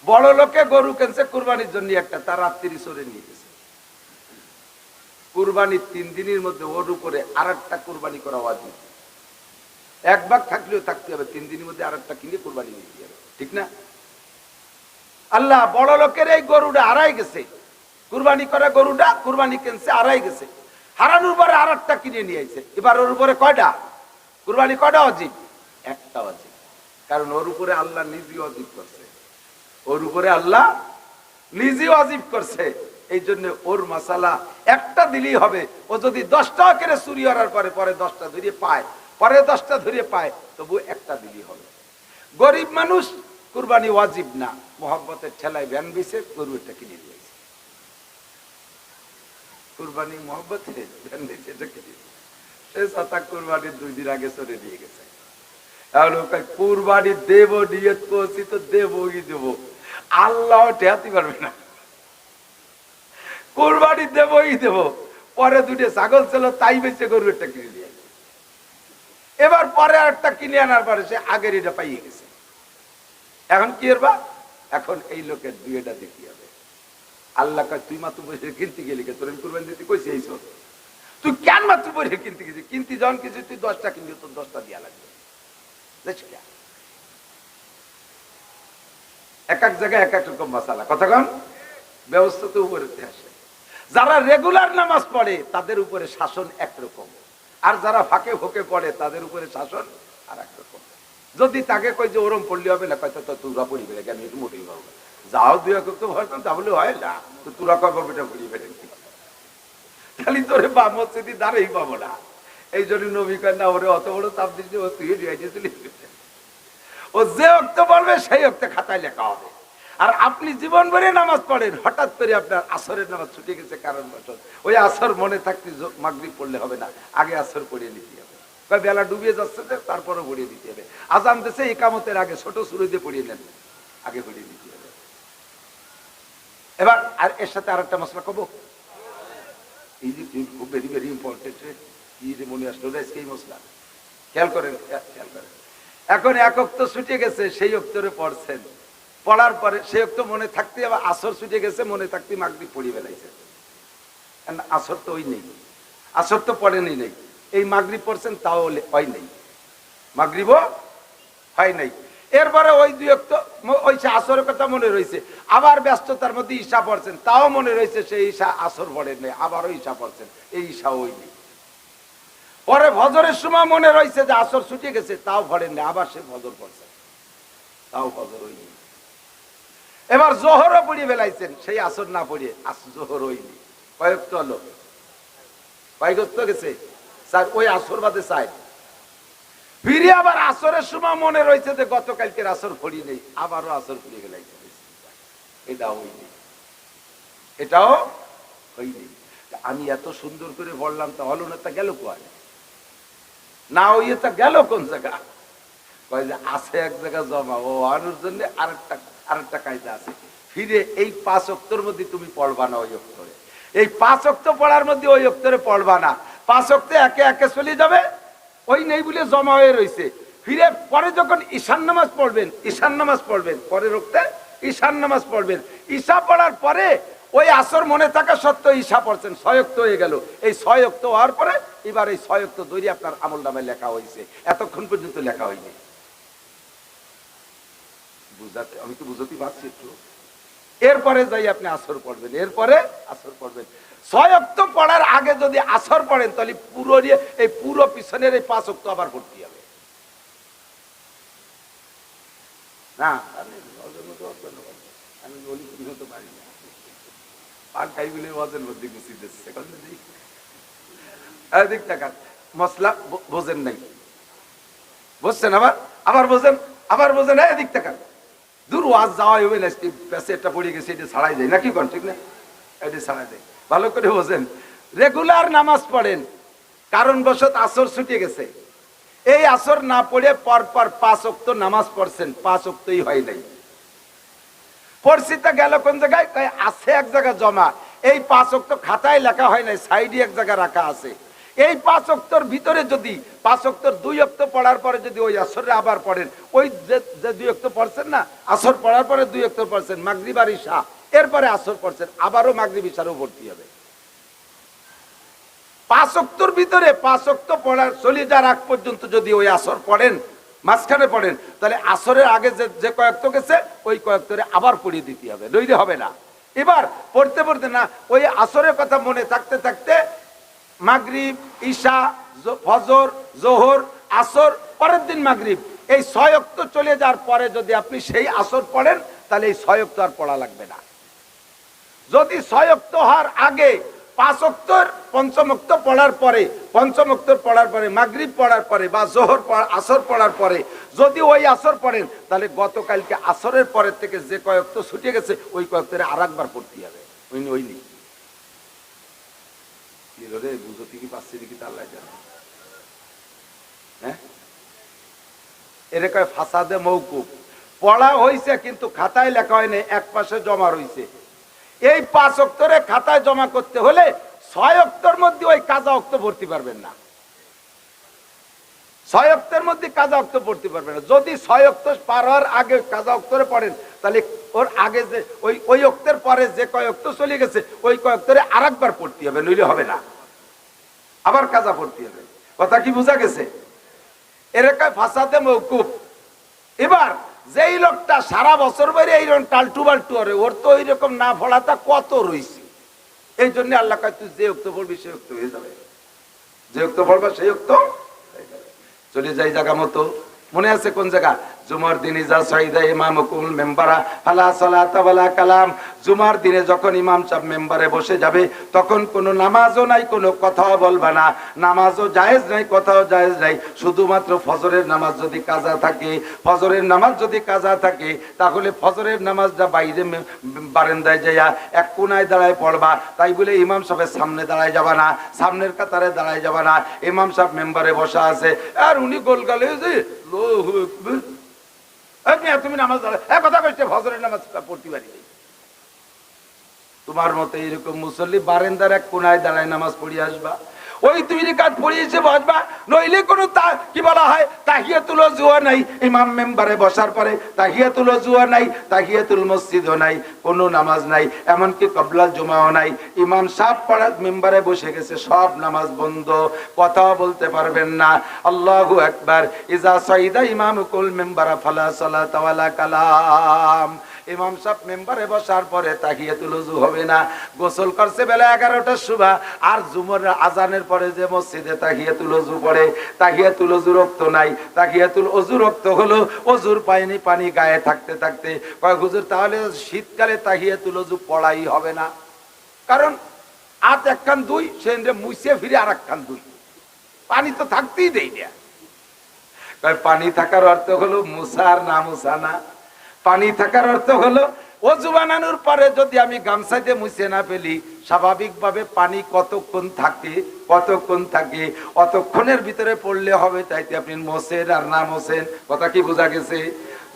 বড় লোকে গরু কিনছে কুরবানির জন্য একটা, তার রাত্রি চড়ে নিয়ে গেছে। কুরবানির 3 দিনের মধ্যে ওর উপরে আরেকটা কুরবানি করা ওয়াজিব। এক ভাগ থাকলেও থাকতে হবে, 3 দিনের মধ্যে আরেকটা কিনে কুরবানি দিতে হবে, ঠিক না? আল্লাহ বড় লোকের এই গরুটা হারাই গেছে, কুরবানি করা গরুটা কুরবানি কিনছে হারাই গেছে, হারানোর পরে আরেকটা কিনে নিয়ে আইছে। এবার ওর উপরে কয়টা কুরবানি, কয়টা ওয়াজিব? একটা ওয়াজিব। কারণ ওর উপরে আল্লাহ নিজে ওয়াজিব করছে, ওর উপরে আল্লাহ নিজে ওয়াজিব করছে। এই জন্য ওর মাসালা একটা দিলেই হবে। ও যদি 10টা করে চুরি করার পরে পরে 10টা ধরে পায়, পরে 10টা ধরে পায়, তবু একটা দিলেই হবে। গরিব মানুষ কুরবানি ওয়াজিব না, মোহাব্বতের ঠেলায় ভ্যান বিছে গরুটা কিনে দিয়েছে। কুরবানি মোহাব্বতে ভ্যান বিছে এটা কিনে সে সাতা কুরবানির 2 দিন আগে চলে দিয়ে গেছে। তাহলে কুরবানি দেব, নিয়ত করছি তো দেবই দেব, আল্লাহ ঠেয়াতে পারবে না। কুরবানি দেবই দেব, পরে 2টে ছাগল ছিল তাই বেঁচে গরুটা কিনে দিয়ে, এবার পরে আরেকটা কিনে আনার পরে সে আগের এটা পাইয়ে গেছে। এখন কি করবা? এখন এই লোকের 2টা দিতে হবে। আল্লাহ কয় তুই মাত্র বসে কিনতে গেলি, তোর কুরবানি দিতে কইছি এই সব, তুই কেন মাত্র বসে কিনতে গেছিস? কিনতে যখন কিছু তুই 10টা কিনবি, তোর 10টা দেওয়া লাগবে। এক এক জায়গায় এক এক রকম মশালা, কথা কন ব্যবস্থা তো উপরে আসে। যারা রেগুলার নামাজ পড়ে তাদের উপরে শাসন একরকম, আর যারা ফাঁকে ফোকে পড়ে তাদের উপরে শাসন আর একরকম। যদি তাকে কই যে ওরম পড়লে হবে না, কয় তো তোরা পড়ি ফেলে, কেন একটু মোটেই পাবো যাও 2 একক তো ভয় কম, তাহলে হয় না তো তোরা কয় পাবো এটা পড়ি ফেলে, খালি তোরে বা মসজিদে দাঁড়াই পাবো না। এই জন্য নবী কয় না ওরে অত বড় চাপ দিচ্ছে, ও তুই রিয়াইতেছিলি, ও যে অক্ত বলবে সেই অক্তে খাতায় লেখা হবে। আর আপনি জীবন ভরে নামাজ পড়েন, হঠাৎ করে আপনার আসরের নামাজ ছুটে গেছে কারণ বছর, ওই আসর মনে থাকতে মাগরিব পড়লে হবে না, আগে আসর পড়িয়ে নিতে হবে। বেলা ডুবিয়ে যাচ্ছে তারপরে পড়িয়ে দিতে হবে। আজান দিছে ইকামতের আগে ছোট শুরু দিয়ে পড়িয়ে নেন, আগে পড়িয়ে দিতে হবে। এবার আর এর সাথে আর একটা মশলা কব, এই যে খুব ভেরি ভেরি ইম্পর্টেন্ট, এই যে মনে আসলো এই মশলা খেয়াল করেন, খেয়াল করেন। এখন এক অক্ত ছুটে গেছে, সেই অক্তরে পড়ছেন, পড়ার পরে সেই অক্ত মনে থাকতে আবার আসর ছুটে গেছে, মনে থাকতে মাগরিব পড়িয়ে বেলাইছে। আসর তো ওই নেই, আসর তো পড়েনি নেই, এই মাগরিব পড়ছেন তাও হয় নেই, মাগরিবও হয় নাই। এরপরে ওই 2 অক্ত ওই আসরের কথা মনে রয়েছে, আবার ব্যস্ততার মধ্যে ঈশা পড়ছেন, তাও মনে রয়েছে সেই ঈশা আসর পড়েন নেই, আবারও ঈশা পড়ছেন, এই ঈশা ওই নেই। পরে ফজরের সময় মনে রয়েছে যে আসর ছুটে গেছে, তাও পড়েন না, আবার সে ফজর পড়ছে, তাও ফজর হয়নি। এবার জোহরও পড়িয়ে ফেলাইছেন, সেই আসর না পড়িয়ে জোহর হয়নি। কয়েকটা হলো, কয়েকত্ব গেছে স্যার, ওই আসর বাদে চাই। ফিরে আবার আসরের সময় মনে রয়েছে যে গতকালকের আসর পড়ি নেই, আবারও আসর পড়িয়ে ফেলাইছে, এটাও হয়নি, এটাও হয়নি। আমি এত সুন্দর করে বললাম, তা হলো না, তা গেল কোয়ায় না, ওই তা গেল কোন জায়গা? কয় যে আছে এক জায়গা জমা, ও আনুর জন্য আরেকটা কায়দা আছে। ফিরে এই 5 অক্তর মধ্যে তুমি পড়বা না ওই অক্তরে, এই 5 অক্ত পড়ার মধ্যে ওই অক্তরে পড়বা না, 5 অক্তে একে একে চলে যাবে, ওই নেই বলে জমা হয়ে রয়েছে। ফিরে পরে যখন ঈশান নামাজ পড়বেন, ঈশান নামাজ পড়বেন, পরের অক্তে ঈশান নামাজ পড়বেন, ঈশা পড়ার পরে ওই আসর মনে থাকা সত্ত্বেও ঈশা পড়ছেন, 6 অক্ত হয়ে গেল। এই 6 অক্ত হওয়ার পরে এবার এই 6 অক্ত ধরে আপনার আমল নামে লেখা হয়েছে, এতক্ষণ পর্যন্ত লেখা হয়নি। বুঝাতে আমি তো বুঝতে পারছি একটু। এরপরে যাই আপনি আসর পড়বেন, এরপরে আসর পড়বেন। 6 অক্ত পড়ার আগে যদি আসর পড়েন, তাহলে পুরো এই পুরো পিছনের এই 5 অক্ত আবার পড়তে হবে না। আমি বলি হতে পারি না, আর খাই বলে ওয়াজের মধ্যে গুছিয়ে দিচ্ছে, এদিক টাকার মশলা বোঝেন নাই, বুঝছেন? আবার বোঝেন, আবার বোঝেন, এদিক টাকার দূর ওয়াজ যাওয়া হবে না, প্যাসেটটা পড়ে গেছে, এটা ছাড়াই যায় নাকি কোন, ঠিক না? এটা ছাড়াই যায়, ভালো করে বোঝেন। রেগুলার নামাজ পড়েন, কারণবশত আসর ছুটে গেছে, এই আসর না পড়ে পরপর 5 অক্ত নামাজ পড়ছেন, 5 অক্তই হয় নাই। পরিস্থিতি গেল কোন জায়গায়? আছে এক জায়গা জমা, এই 5 অক্ত খাতায় লেখা হয় নাই, সাইডে এক জায়গা রাখা আছে। এই 5 ওয়াক্তের ভিতরে যদি 5 ওয়াক্তের 2 ওয়াক্ত পড়ার পরে যদি ওই আসরে আবার পড়েন, ওই যে 2 ওয়াক্ত পড়ছেন না, আসর পড়ার পরে 2 ওয়াক্ত পড়ছেন, মাগরিব আর ইশা, এরপরে আসর পড়ছেন, আবারও মাগরিব ইশারও ভর্তি হবে। 5 ওয়াক্তের ভিতরে 5 ওয়াক্ত পড়ার চলে যাওয়ার আগ পর্যন্ত যদি ওই আসর পড়েন, মাঝখানে পড়েন, তাহলে আসরের আগে যে কয়েকত গেছে ওই কয়েকতরে আবার পড়িয়ে দিতে হবে, নইলে হবে না। এবার পড়তে পড়তে না ওই আসরের কথা মনে থাকতে থাকতে মাগরিব, ঈশা, ফজর, জোহর, আসর, পরের দিন মাগরিব, এই 6 ওয়াক্ত চলে যাওয়ার পরে যদি আপনি সেই আসর পড়েন, তাহলে এই 6 ওয়াক্ত আর পড়া লাগবে না। যদি 6 ওয়াক্ত হওয়ার আগে 5 ওয়াক্তর পঞ্চম ওয়াক্ত পড়ার পরে, পঞ্চম ওয়াক্ত পড়ার পরে, মাগরিব পড়ার পরে বা জোহর আসর পড়ার পরে যদি ওই আসর পড়েন, তাহলে গতকালকে আসরের পরের থেকে যে কয়েকত ছুটে গেছে ওই কয়েকতরে আর একবার পড়তে হবে। ওই নি রে বুঝতে কি পাচ্ছি দেখি তার লাগে জানে। হ্যাঁ, এর কয় ফাসাদে মৌকুফ, পড়া হয়েছে কিন্তু খাতায় লেখা হয় নাই, এক পাশে জমা রয়েছে। এই 5 ওয়াক্তরে খাতায় জমা করতে হলে 6 ওয়াক্তের মধ্যে ওই কাজা ওয়াক্ত ভর্তি পারবেন না, 6 ওয়াক্তের মধ্যে কাজা ওয়াক্ত ভর্তি পারবেন না। যদি 6 ওয়াক্ত পার হওয়ার আগে কাজা ওয়াক্তরে পড়েন, তাহলে ওর আগে যে ওই ওয়াক্তের পরে যে কয় ওয়াক্ত চলে গেছে ওই কয়েকতরে আর একবার পড়তে হবে, নইলে হবে না, আবার কাজা পড়তে হবে। কথা কি বোঝা গেছে? এর কয় ফাসাদে মৌকুফ। এবার যেই লোকটা সারা বছর বাইরে এইরকম টালটু বাল্টু করে, ওর তো ওইরকম না পড়াটা কত রয়েছে, এই জন্য আল্লাহ কয় তুই যে ওক্ত পড়বি সে ওক্ত হয়ে যাবে, যে ওক্ত পড়বা সেই ওক্ত চলে যাই। জায়গা মতো মনে আছে কোন জায়গা? জুমার দিনে যা সাইদা ইমামুকুল মেম্বারা ফালা সালাতা ওয়ালা কালাম। জুমার দিনে যখন ইমাম সাহেব মেম্বারে বসে যাবে তখন কোনো নামাজও নাই, কোনো কথাও বলবা না, নামাজও জায়েজ নাই, কথাও জায়েজ নাই। শুধুমাত্র ফজরের নামাজ যদি কাজা থাকে, ফজরের নামাজ যদি কাজা থাকে, তাহলে ফজরের নামাজটা বাইরে বারান্দায় যাইয়া এক কোনায় দাঁড়ায় পড়বা। তাই বলে ইমাম সাহেবের সামনে দাঁড়ায় যাবা না, সামনের কাতারে দাঁড়ায় যাবা না। ইমাম সাহেব মেম্বারে বসা আছে আর উনি গোলগালে যে আল্লাহু আকবার, তুমি নামাজ দাঁড়ায় কথা কইতে ফজরের নামাজ পড়তে পারি। তোমার মতো এরকম মুসল্লি বারান্দার এক কোনায় দাঁড়ায় নামাজ পড়িয়ে আসবা, ওই 2 রাকাত পড়িয়েছে বসবা, নইলে কোনো কি বলা হয় তাহিয়াতুল ওযুও নাই, ইমাম মেম্বারে বসার পরে তাহিয়াতুল ওযুও নাই, তাহিয়াতুল মসজিদও নাই, কোনো নামাজ নাই, এমনকি কবলাল জুমাও নাই। ইমাম সাহেব পড়ার মেম্বারে বসে গেছে, সব নামাজ বন্ধ, কথাও বলতে পারবেন না। আল্লাহু আকবার। ইজা সাইদা ইমামুকুল মেম্বারা ফালা সালাতা ওয়ালা কালাম। ইমাম সাহেব মেম্বারে বসার পরে তাহিয়াতুল ওযু হবে না। গোসল করছে বেলা 11টার সময়, আর জুমার আজানের পরে যে মসজিদে তাহিয়াতুল ওযু পড়ে, তাহিয়াতুল ওযু রক্ত নাই। তাহিয়াতুল ওযু রক্ত হলো ওযুর পানি গায়ে থাকতে থাকতে। কয় হুজুর তাহলে শীতকালে তাহিয়াতুল ওযু পড়াই হবে না, কারণ আত একখান দুই সেন্ডে মুছে ফিরে আর একখান দুই, পানি তো থাকতেই দেই না। কয় পানি থাকার অর্থ হলো মুসা আর না মুসা না, পানি থাকার অর্থ হলো ওযু বানানোর পরে যদি আমি গামছা দিয়ে মুছে না ফেলি, স্বাভাবিকভাবে পানি কতক্ষণ থাকে, অতক্ষণের ভিতরে পড়লে হবে। তাইতে আপনি মোছেন আর না মোছেন, কথা কি বোঝা গেছে?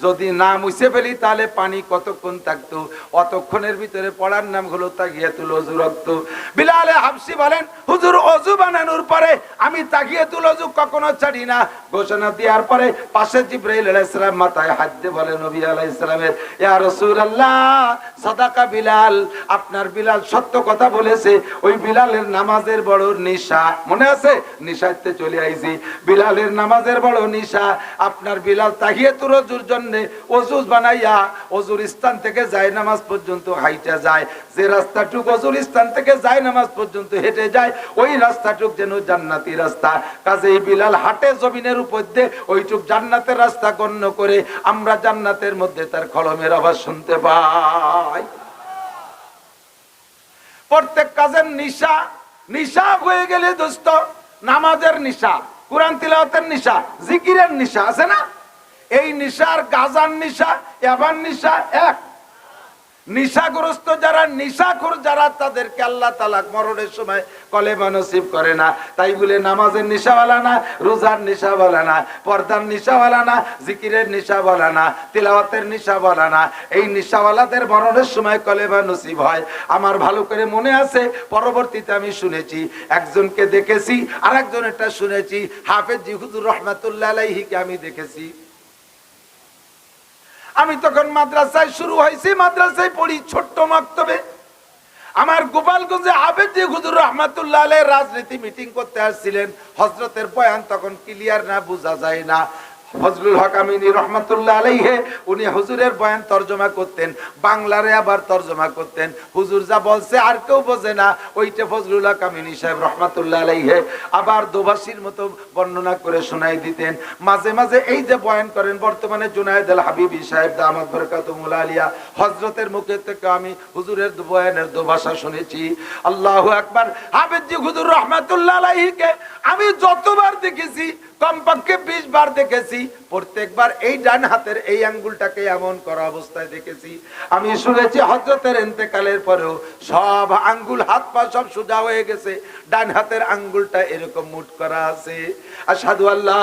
যদি না মুছে ফেলি তাহলে পানি কতক্ষণ থাকতো, অতক্ষণের ভিতরে পড়ার নাম হলো তাহিয়াতুল ওযু রক্ত। বিলাল হাবশী বলেন হুজুর ওযু বানানোর পরে আমি তাহিয়াতুল ওযু কখনো ছাড়ি না। ঘোষণা দেওয়ার পরে পাশে জিবরাইল আলাইহিস সালাম মাথায় হাত দিয়ে বলে নবী আলাইহিস সালামের, ইয়া রাসূলুল্লাহ সাদাকা বিলাল, আপনার বিলাল সত্য কথা বলেছে। ওই বিলালের নামাজের বড় নিশা, মনে আছে? নিশাতে চলে আইছি, বিলালের নামাজের বড় নিশা। আপনার বিলাল তাহিয়াতুল ওযুর জন্য ওযু বানাইয়া ওযুর স্থান থেকে যায় নামাজ পর্যন্ত হাইটা যায়। যে রাস্তাটুক ওযুর স্থান থেকে যায় নামাজ পর্যন্ত হেঁটে যায়, ওই রাস্তাটুক যেন জান্নাতি রাস্তা। কাজেই বিলাল হাঁটে জমিনের উপর দিয়ে, ওইটুক জান্নাতের রাস্তা গণ্য করে আমরা জান্নাতের মধ্যে তার কলমের আওয়াজ শুনতে পাই। প্রত্যেক কাজের নিশা, নিশা হয়ে গেলে দোস্ত নামাজের নিশা, কুরআন তিলাওয়াতের নিশা, জিকিরের নিশা আছে না? এই নিশার গাজার নিশা, এবার নিশা এক। নিশাগ্রস্ত যারা, নিশাখোর যারা, তাদেরকে আল্লাহ তাআলা মরণের সময় কলেমা নসিব করে না। তাই বলে নামাজের নেশাওয়ালা না, রোজার নেশাওয়ালা না, পর্দার নেশাওয়ালা না, জিকিরের নেশাওয়ালা না, তিলাওয়াতের নেশাওয়ালা না, এই নেশাওয়ালাদের মরণের সময় কলেমা নসিব হয়। আমার ভালো করে মনে আছে, পরবর্তীতে আমি শুনেছি, একজনকে দেখেছি, আর একজনেরটা শুনেছি। হাফেজ জি হুজুর রহমাতুল্লাহ আলাইহিকে আমি দেখেছি। আমি তখন মাদ্রাসায় শুরু হয়েছি, মাদ্রাসায় পড়ি, ছোট্ট মক্তবে। আমার গোপালগঞ্জে হাফেজ জি হুজুর রহমাতুল্লাহ আলাইহি রাজনীতি মিটিং করতে আসছিলেন। হযরতের বয়ান তখন ক্লিয়ার না, বোঝা যায় না। ফজলুল হক আমিনী রহমাতুল্লাহ আলাইহি উনি হুজুরের বয়ান তরজমা করতেন, বাংলারে আবার তরজমা করতেন। হুজুর যা বলছে আর কেউ বোঝে না, ওইটা ফজলুল হক আমিনী সাহেব রহমাতুল্লাহ আলাইহি আবার দোভাষীর মতো বর্ণনা করে শোনাই দিতেন। মাঝে মাঝে এই যে বয়ান করেন বর্তমানে জুনায়েদ আল হাবিবি সাহেব দামাত বরকাতুহুল আলিয়া, হযরতের মুখে থেকে আমি হুজুরের বয়ানের দোভাষা শুনেছি। আল্লাহু আকবার। হাফেজ জি হুজুর রহমাতুল্লাহ আলাইহিকে আমি যতবার দেখেছি, কমপক্ষে 20 বার দেখেছি, প্রত্যেকবার এই ডান হাতের এই আঙ্গুলটাকে এমন করা অবস্থায় দেখেছি। আমি শুনেছি হযরতের ইন্তেকালের পরেও সব আঙ্গুল, হাত পা সব সোজা হয়ে গেছে, ডান হাতের আঙ্গুলটা এরকম মুঠ করা আছে। আশহাদু আল্লা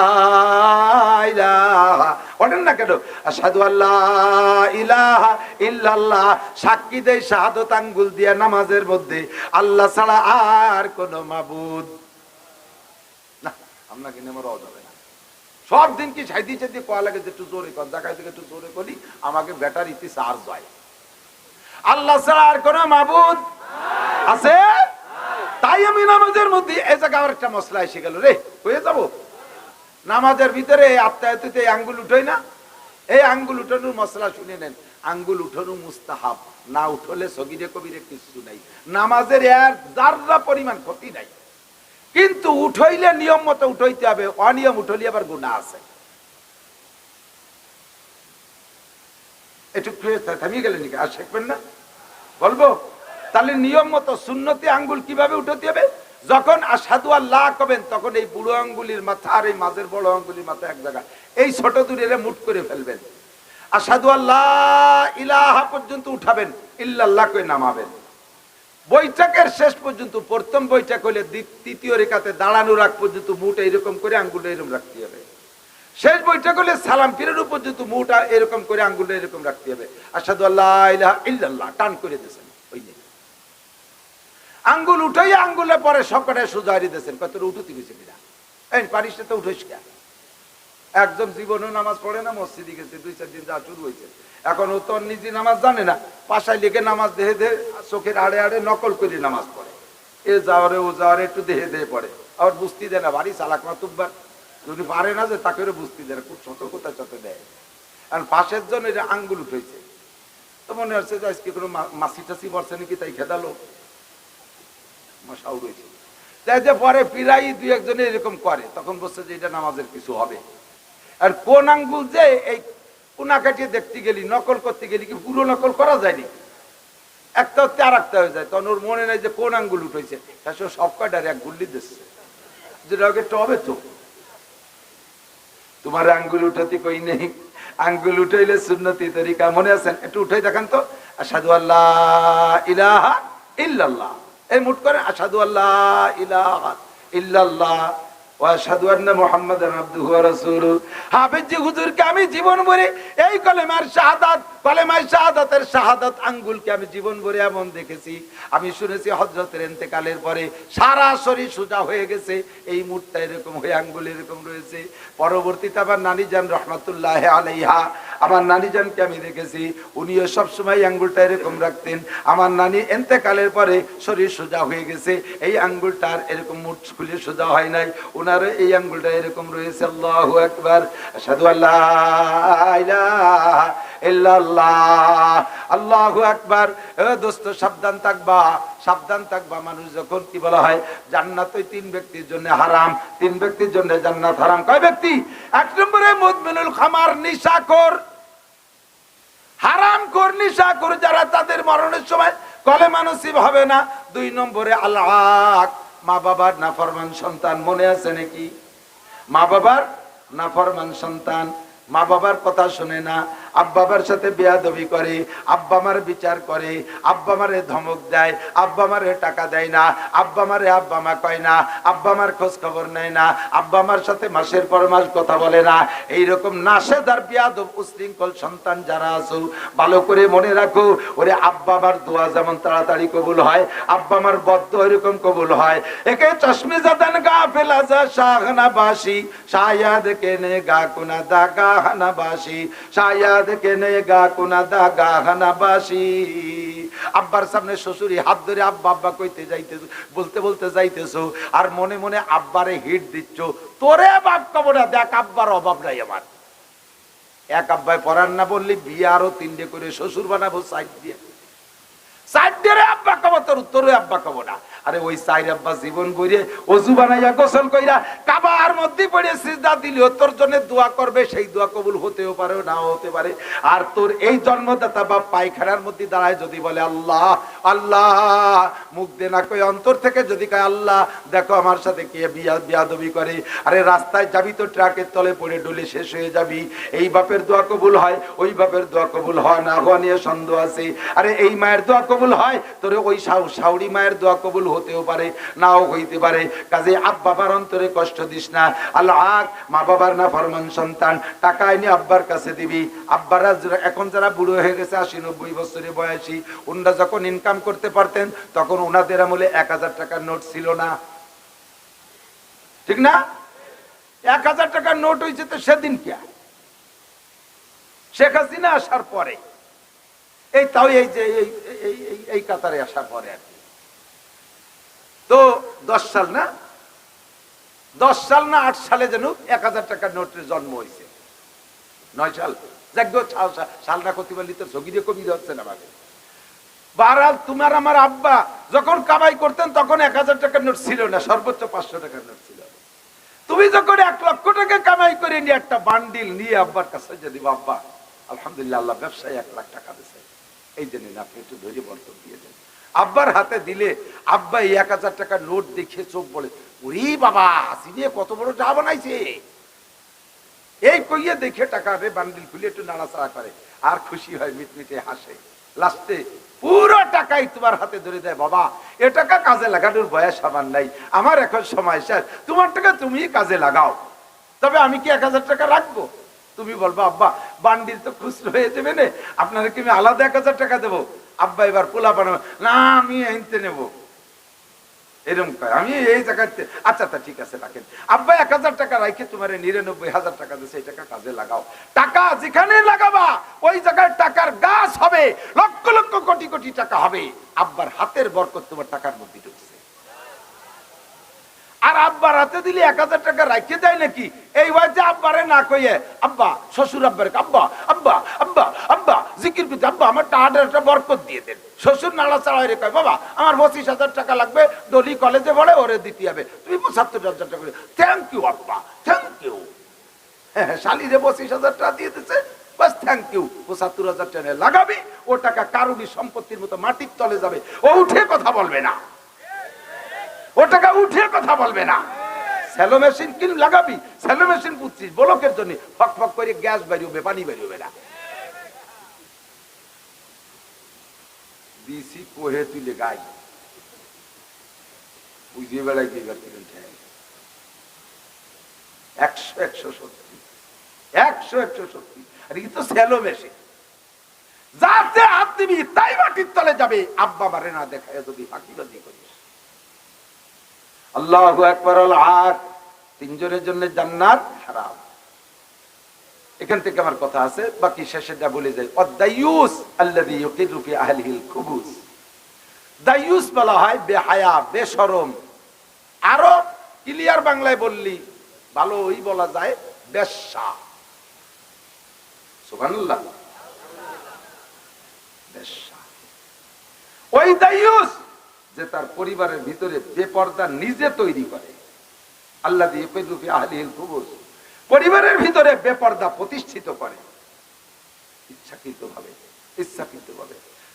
ইলাহা, ওঠেন না কেন, আশহাদু আল্লা ইলাহা ইল্লাল্লাহ, সাক্ষী দেয় শাহাদত আঙ্গুল দিয়ে নামাজের মধ্যে আল্লাহ ছাড়া আর কোন মাবুদ না। আপনাকে নেমে রওয়া যাবে না। সব দিন কি সাইদি চাইদি কোয়া লাগে যে একটু জোরে কর, জায়গায় থেকে একটু জোরে করি, আমাকে ব্যাটারিতে চার্জ হয়। আল্লাহ ছাড়া আর কোন মাবুদ আছে? তাই আমি নামাজের মধ্যে এই জায়গায় আর একটা মশলা এসে গেল রে, হয়ে যাব। নামাজের ভিতরে আত্মায়াতিতে এই আঙ্গুল উঠোই না, এই আঙ্গুল উঠানোর মশলা শুনে নেন। আঙ্গুল উঠানো মুস্তাহাব, না উঠলে সগীরে কবিরে কিছু নাই, নামাজের এর যাররা পরিমাণ ক্ষতি নাই। কিন্তু উঠাইলে নিয়ম মতো উঠাইতে হবে, অনিয়ম উঠাইলে আবার গুনাহ আছে। একটু থামিয়ে গেলেন নাকি, আর শিখবেন না? বলবো তাহলে নিয়ম মতো সুন্নতি আঙ্গুল কিভাবে উঠাতে হবে। যখন আশহাদু আল্লাহ কবেন, তখন এই বুড়ো আঙ্গুলির মাথা আর এই মাঝের বড় আঙ্গুলির মাথা এক জায়গা, এই ছোট দূরে মুঠ করে ফেলবেন। আশহাদু আল্লাহ ইলাহা পর্যন্ত উঠাবেন, ইল্লাল্লাহ কই নামাবেন। বৈঠকের শেষ পর্যন্ত, প্রথম বৈঠক হলে তৃতীয় রেখাতে দাঁড়ানোর আগ পর্যন্ত মুঠ এইরকম করে আঙ্গুলটা এরকম রাখতে হবে। শেষ বৈঠক হলে সালাম ফিরানোর পর্যন্ত মুঠটা এরকম করে আঙ্গুলটা এরকম রাখতে হবে। আশহাদু আল্লাহ ইলাহা ইল্লাল্লাহ টান করে দিয়েছেন, ওই যে আঙ্গুল উঠাইয়া আঙ্গুলে পরে সবকটায় সোজা হারিয়ে দিয়েছেন। কতটা উঠতে গেছে কিনা, এই পারিস তো উঠেছ কে? একজন জীবনেও নামাজ পড়ে না, মসজিদে গেছে 2-4 দিন যা শুরু হয়েছে, এখন ও তো নিজে নামাজ জানে না, পাশায় লিখে নামাজ দেহে দে, চোখের আড়ে আড়ে নকল করে নামাজ পড়ে, এ যাওয়ারে ও যাওয়ারে একটু দেহে দেহে পড়ে, আবার বুঝতে দেয় না, বাড়ি চালাক মাতুব্বার, যদি পারে না যে তাকে বুঝতে দেয় না, খুব সতর্কতা চতে দেয়। আর পাশের জন এটা আঙ্গুল উঠেছে, তো মনে হচ্ছে যে আজকে কোনো মাসি টাসি পড়ছে নাকি, তাই খেদালো মশাও রয়েছে। তাই যে পরে পিরাই 2-1 জনে এরকম করে, তখন বলছে যে এটা নামাজের কিছু হবে। আর কোন আঙ্গুল যে এই কোনা কাটিয়ে দেখতে গেলি, নকল করতে গেলি, কি পুরো নকল করা যায়নি, একটা হচ্ছে আর একটা হয়ে যায়, তখন ওর মনে নাই যে কোন আঙ্গুল উঠেছে, সব কয়টার এক গুল্লি দিচ্ছে, যেটা একটু হবে তো। তোমার আঙ্গুল উঠাতে কই নেই, আঙ্গুল উঠাইলে সুন্নতি তরিকা, মনে আছেন? একটু উঠাই দেখান তো। আশহাদু আল্লাহ ইলাহা ইল্লাল্লাহ, এই মুঠ করেন, আশহাদু আল্লাহ ইলাহা ইল্লাল্লাহ ওয়া আশহাদু আন্না মুহাম্মাদান আবদুহু ওয়া রাসূলুহু। হাফেজ জি হুজুরকে আমি জীবন ভরে এই কলেমার শাহাদাত, কলেমায়ে শাহাদাতের শাহাদাত আঙ্গুলকে আমি জীবন ভরে এমন দেখেছি। আমি শুনেছি হযরতের ইন্তেকালের পরে সারা শরীর সোজা হয়ে গেছে, এই মুঠটা এরকম হয়ে আঙ্গুল এরকম রয়েছে। পরবর্তীতে আমার নানি জান রহমাতুল্লাহ আলাইহা, আমার নানি জানকে আমি দেখেছি, উনিও সবসময় আঙ্গুলটা এরকম রাখতেন। আমার নানি ইন্তেকালের পরে শরীর সোজা হয়ে গেছে, এই আঙ্গুলটার এরকম মুঠ খুলে সোজা হয় নাই, ওনার এই আঙ্গুলটা এরকম রয়েছে। আল্লাহু আকবার, আশহাদু আল্লা ইলাহা ইল্লাল্লাহ, আল্লাহু আকবার। এ দোস্ত সাবধান থাকবা, সাবধান থাকবা। মানুষ যখন কি বলা হয় জান্নাত ওই 3 ব্যক্তির জন্য হারাম, 3 ব্যক্তির জন্য জান্নাত হারাম। কয় ব্যক্তি? 1 নম্বরে মুদমিনুল খামার, নিশাখোর, হারামখোর, নিশাখোর যারা, তাদের মরণের সময় কলেমা নসিব হবে না। 2 নম্বরে আল-আক, মা বাবার নাফরমান সন্তান। মনে আছে নাকি? মা বাবার নাফরমান সন্তান, মা বাবার কথা শুনে না, আব্বা আমার সাথে বেয়াদবি করে, আব্বা আমার বিচার করে, আব্বা আমারে ধমক দেয়, আব্বা আমারে টাকা দেয় না, আব্বা আমারে আব্বা মা কয় না, আব্বা আমার খোঁজ খবর নেয় না, আব্বা আমার সাথে মাসের পর মাস কথা বলে না। এইরকম নাশেদার বেয়াদব উশৃঙ্খল সন্তান যারা আছো, ভালো করে মনে রাখো, ওরে আব্বা আমার দোয়া যেমন তাড়াতাড়ি কবুল হয়, আব্বা আমার বদ্ধ এরকম কবুল হয়। একে চশমে জাদান গাফেল আজা শাহনা বাসি, শায়াদ কেনে গা কুনা দা গাহনা বাসি, শায়াদ কেনে গা কুনা দা গাহনা বাসি। আব্বার সামনে শ্বশুরি হাত ধরে আব্বা আব্বা কইতে যাইতেছো, বলতে বলতে যাইতেছো, আর মনে মনে আব্বারে হিট দিচ্ছ, তোরে বাপ কবো না, দেখ আব্বার অভাব নাই আমার। এক আব্বায় পড়ার না বললি বিয়ে আরো 3টে করে শ্বশুর বানাবো সাইড দিয়ে, সাইড দিয়ে আব্বা কবো, তোর উত্তরে আব্বা কবো না। আরে ওই সাইড আব্বা জীবন গড়িয়ে ওযু বানাইয়া গোসল কইরা কাবার মধ্যে পড়ে সিজদা দিলেও তোর জন্য দোয়া করবে, সেই দোয়া কবুল হতেও পারে নাও হতে পারে। আর তোর এই জন্মদাতা বাপ পায়খানার মধ্যে দাঁড়ায় যদি বলে আল্লাহ আল্লাহ, মুখ দে না কই অন্তর থেকে যদি কয় আল্লাহ দেখো আমার সাথে কে বিয়াদবি করে, আরে রাস্তায় যাবি তো ট্রাকের তলে পড়ে ডলে শেষ হয়ে যাবি। এই বাপের দোয়া কবুল হয়, ওই বাপের দোয়া কবুল হয় না হওয়া নিয়ে সন্দেহ আছে। আরে এই মায়ের দোয়া কবুল হয়, তোরে ওই শাউরি মায়ের দোয়া কবুল হতেও পারে নাও হইতে পারে। কাজে আব্বা বাবার অন্তরে কষ্ট দিস না। আল্লাহ মা বাবার না ফরমান সন্তান, টাকা এনে আব্বার কাছে দিবি। আব্বারা এখন যারা বুড়ো হয়ে গেছে 80-90 বছরের বয়সী, ওনারা যখন ইনকাম করতে পারতেন তখন ওনাদের আমলে 1000 টাকার নোট ছিল না, ঠিক না? 1000 টাকার নোট হয়েছে তো সেদিন কে, শেখ হাসিনা আসার পরে, এই তাও এই যে এই কাতারে আসার পরে আর কি। তো 10 সাল না 8 সালে যেন 1000 টাকার নোটের জন্ম হয়েছে। 9 সাল সালটা করতে পারলি তো সগিরে কবি হচ্ছে না ভাবে। বারাল তোমার আমার আব্বা যখন কামাই করতেন তখন 1000 টাকার নোট ছিল না, সর্বোচ্চ 500 টাকার নোট ছিল। তুমি যখন 1 লক্ষ টাকা কামাই করে নিয়ে একটা বান্ডিল নিয়ে আব্বার কাছে যদি আব্বা আলহামদুলিল্লাহ আল্লাহ ব্যবসায় 1 লাখ টাকা দিয়েছে, এই জন্য আপনি একটু ধৈর্য বর্তন দিয়ে দেন। আব্বার হাতে দিলে আব্বা এই 1000 টাকার নোট দেখে চোখ বলে ওরে বাবা হাসিনে কত বড় যা বানাইছে, এই কইয়ে দেখে টাকা রে বান্ডিল খুলে একটু নাড়াচাড়া করে আর খুশি হয়, মিটমিটে হাসে। লাস্টে পুরো টাকাই তোমার হাতে ধরে দেয়, বাবা এ টাকা কাজে লাগানোর বয়স আমার নাই, আমার এখন সময় শেষ, তোমার টাকা তুমি কাজে লাগাও, তবে আমি কি 1000 টাকা রাখবো? তুমি বলবো আব্বা বান্ডিল তো খুচরো হয়ে যাবে না, আপনারা কি আমি আলাদা 1000 টাকা দেবো? আব্বা এবার পোলা বানাবো না, আমি এনতে নেবো, এরকম কয় আমি এই জায়গাতে, আচ্ছা তা ঠিক আছে রাখেন। আব্বা 1000 টাকা রাখে তোমার 99,000 টাকা দিচ্ছে, এই টাকা কাজে লাগাও। টাকা যেখানে লাগাবা ওই জায়গায় টাকার গাছ হবে, লক্ষ লক্ষ কোটি কোটি টাকা হবে। আব্বার হাতের বরকত তোমার টাকার মধ্যে ঢুকছে। আর আব্বার হাতে দিলে 1000 টাকা রাখতে যায় নাকি, এই হয় যে আব্বারে না কইয়ে আব্বা শ্বশুর আব্বার আব্বা আব্বা আব্বা আব্বা জিকির করতে আব্বা আমার টাকাটা একটা বরকত দিয়ে দেন। শ্বশুর নাড়াচাড়া হয়ে কয় বাবা আমার 25,000 টাকা লাগবে, ডলি কলেজে পড়ে, ওরে দিতে হবে, তুমি 75,000 টাকা। থ্যাংক ইউ আব্বা, থ্যাংক ইউ। হ্যাঁ শালিরে 25,000 টাকা দিয়ে দিচ্ছে, বাস থ্যাংক ইউ। 75,000 টাকা লাগাবি, ও টাকা কারুরই সম্পত্তির মতো মাটির তলে যাবে, ও উঠে কথা বলবে না, ও টাকা উঠে কথা বলবে না। স্যালো মেশিন কিন লাগাবি, স্যালো মেশিন বুঝছিস ব্লকের জন্য, ফক ফক করে গ্যাস বেরিয়ে পানি বেরিয়ে না। দিছি কোহে তুলে গাই বুঝিয়ে বেড়াই দিবার কিরণ 100 সত্যি, 100 সত্যি। আর কি তো স্যালো মেশিন, যাতে হাত দিবি তাই মাটির তলে যাবে। আব্বা মারে না দেখায় যদি ফাঁকিবাজি করিস। আল্লাহু আকবার। আল-হক, 3 জনের জন্য জান্নাত হারাম। এখান থেকে আমার কথা আছে, বাকি শেষেটা বলে যাই। অদায়ুস আল্লাযী ইউকিরু ফি আহলিহিল খুবুস, দায়ুস বলা হয় বেহায়া, বেশরম। আরো ক্লিয়ার বাংলায় বললি ভালোই বলা যায় বেশ্যা। সুবহানাল্লাহ, বেশ্যা। ওই দায়ুস যে তার পরিবারের ভিতরে বেপরদা নিজে তৈরি করে। আল্লাযী ইউকিরু ফি আহলিহিল খুবুস, পরিবারের ভিতরে বেপরদা প্রতিষ্ঠিত করে ইচ্ছাকৃতভাবে।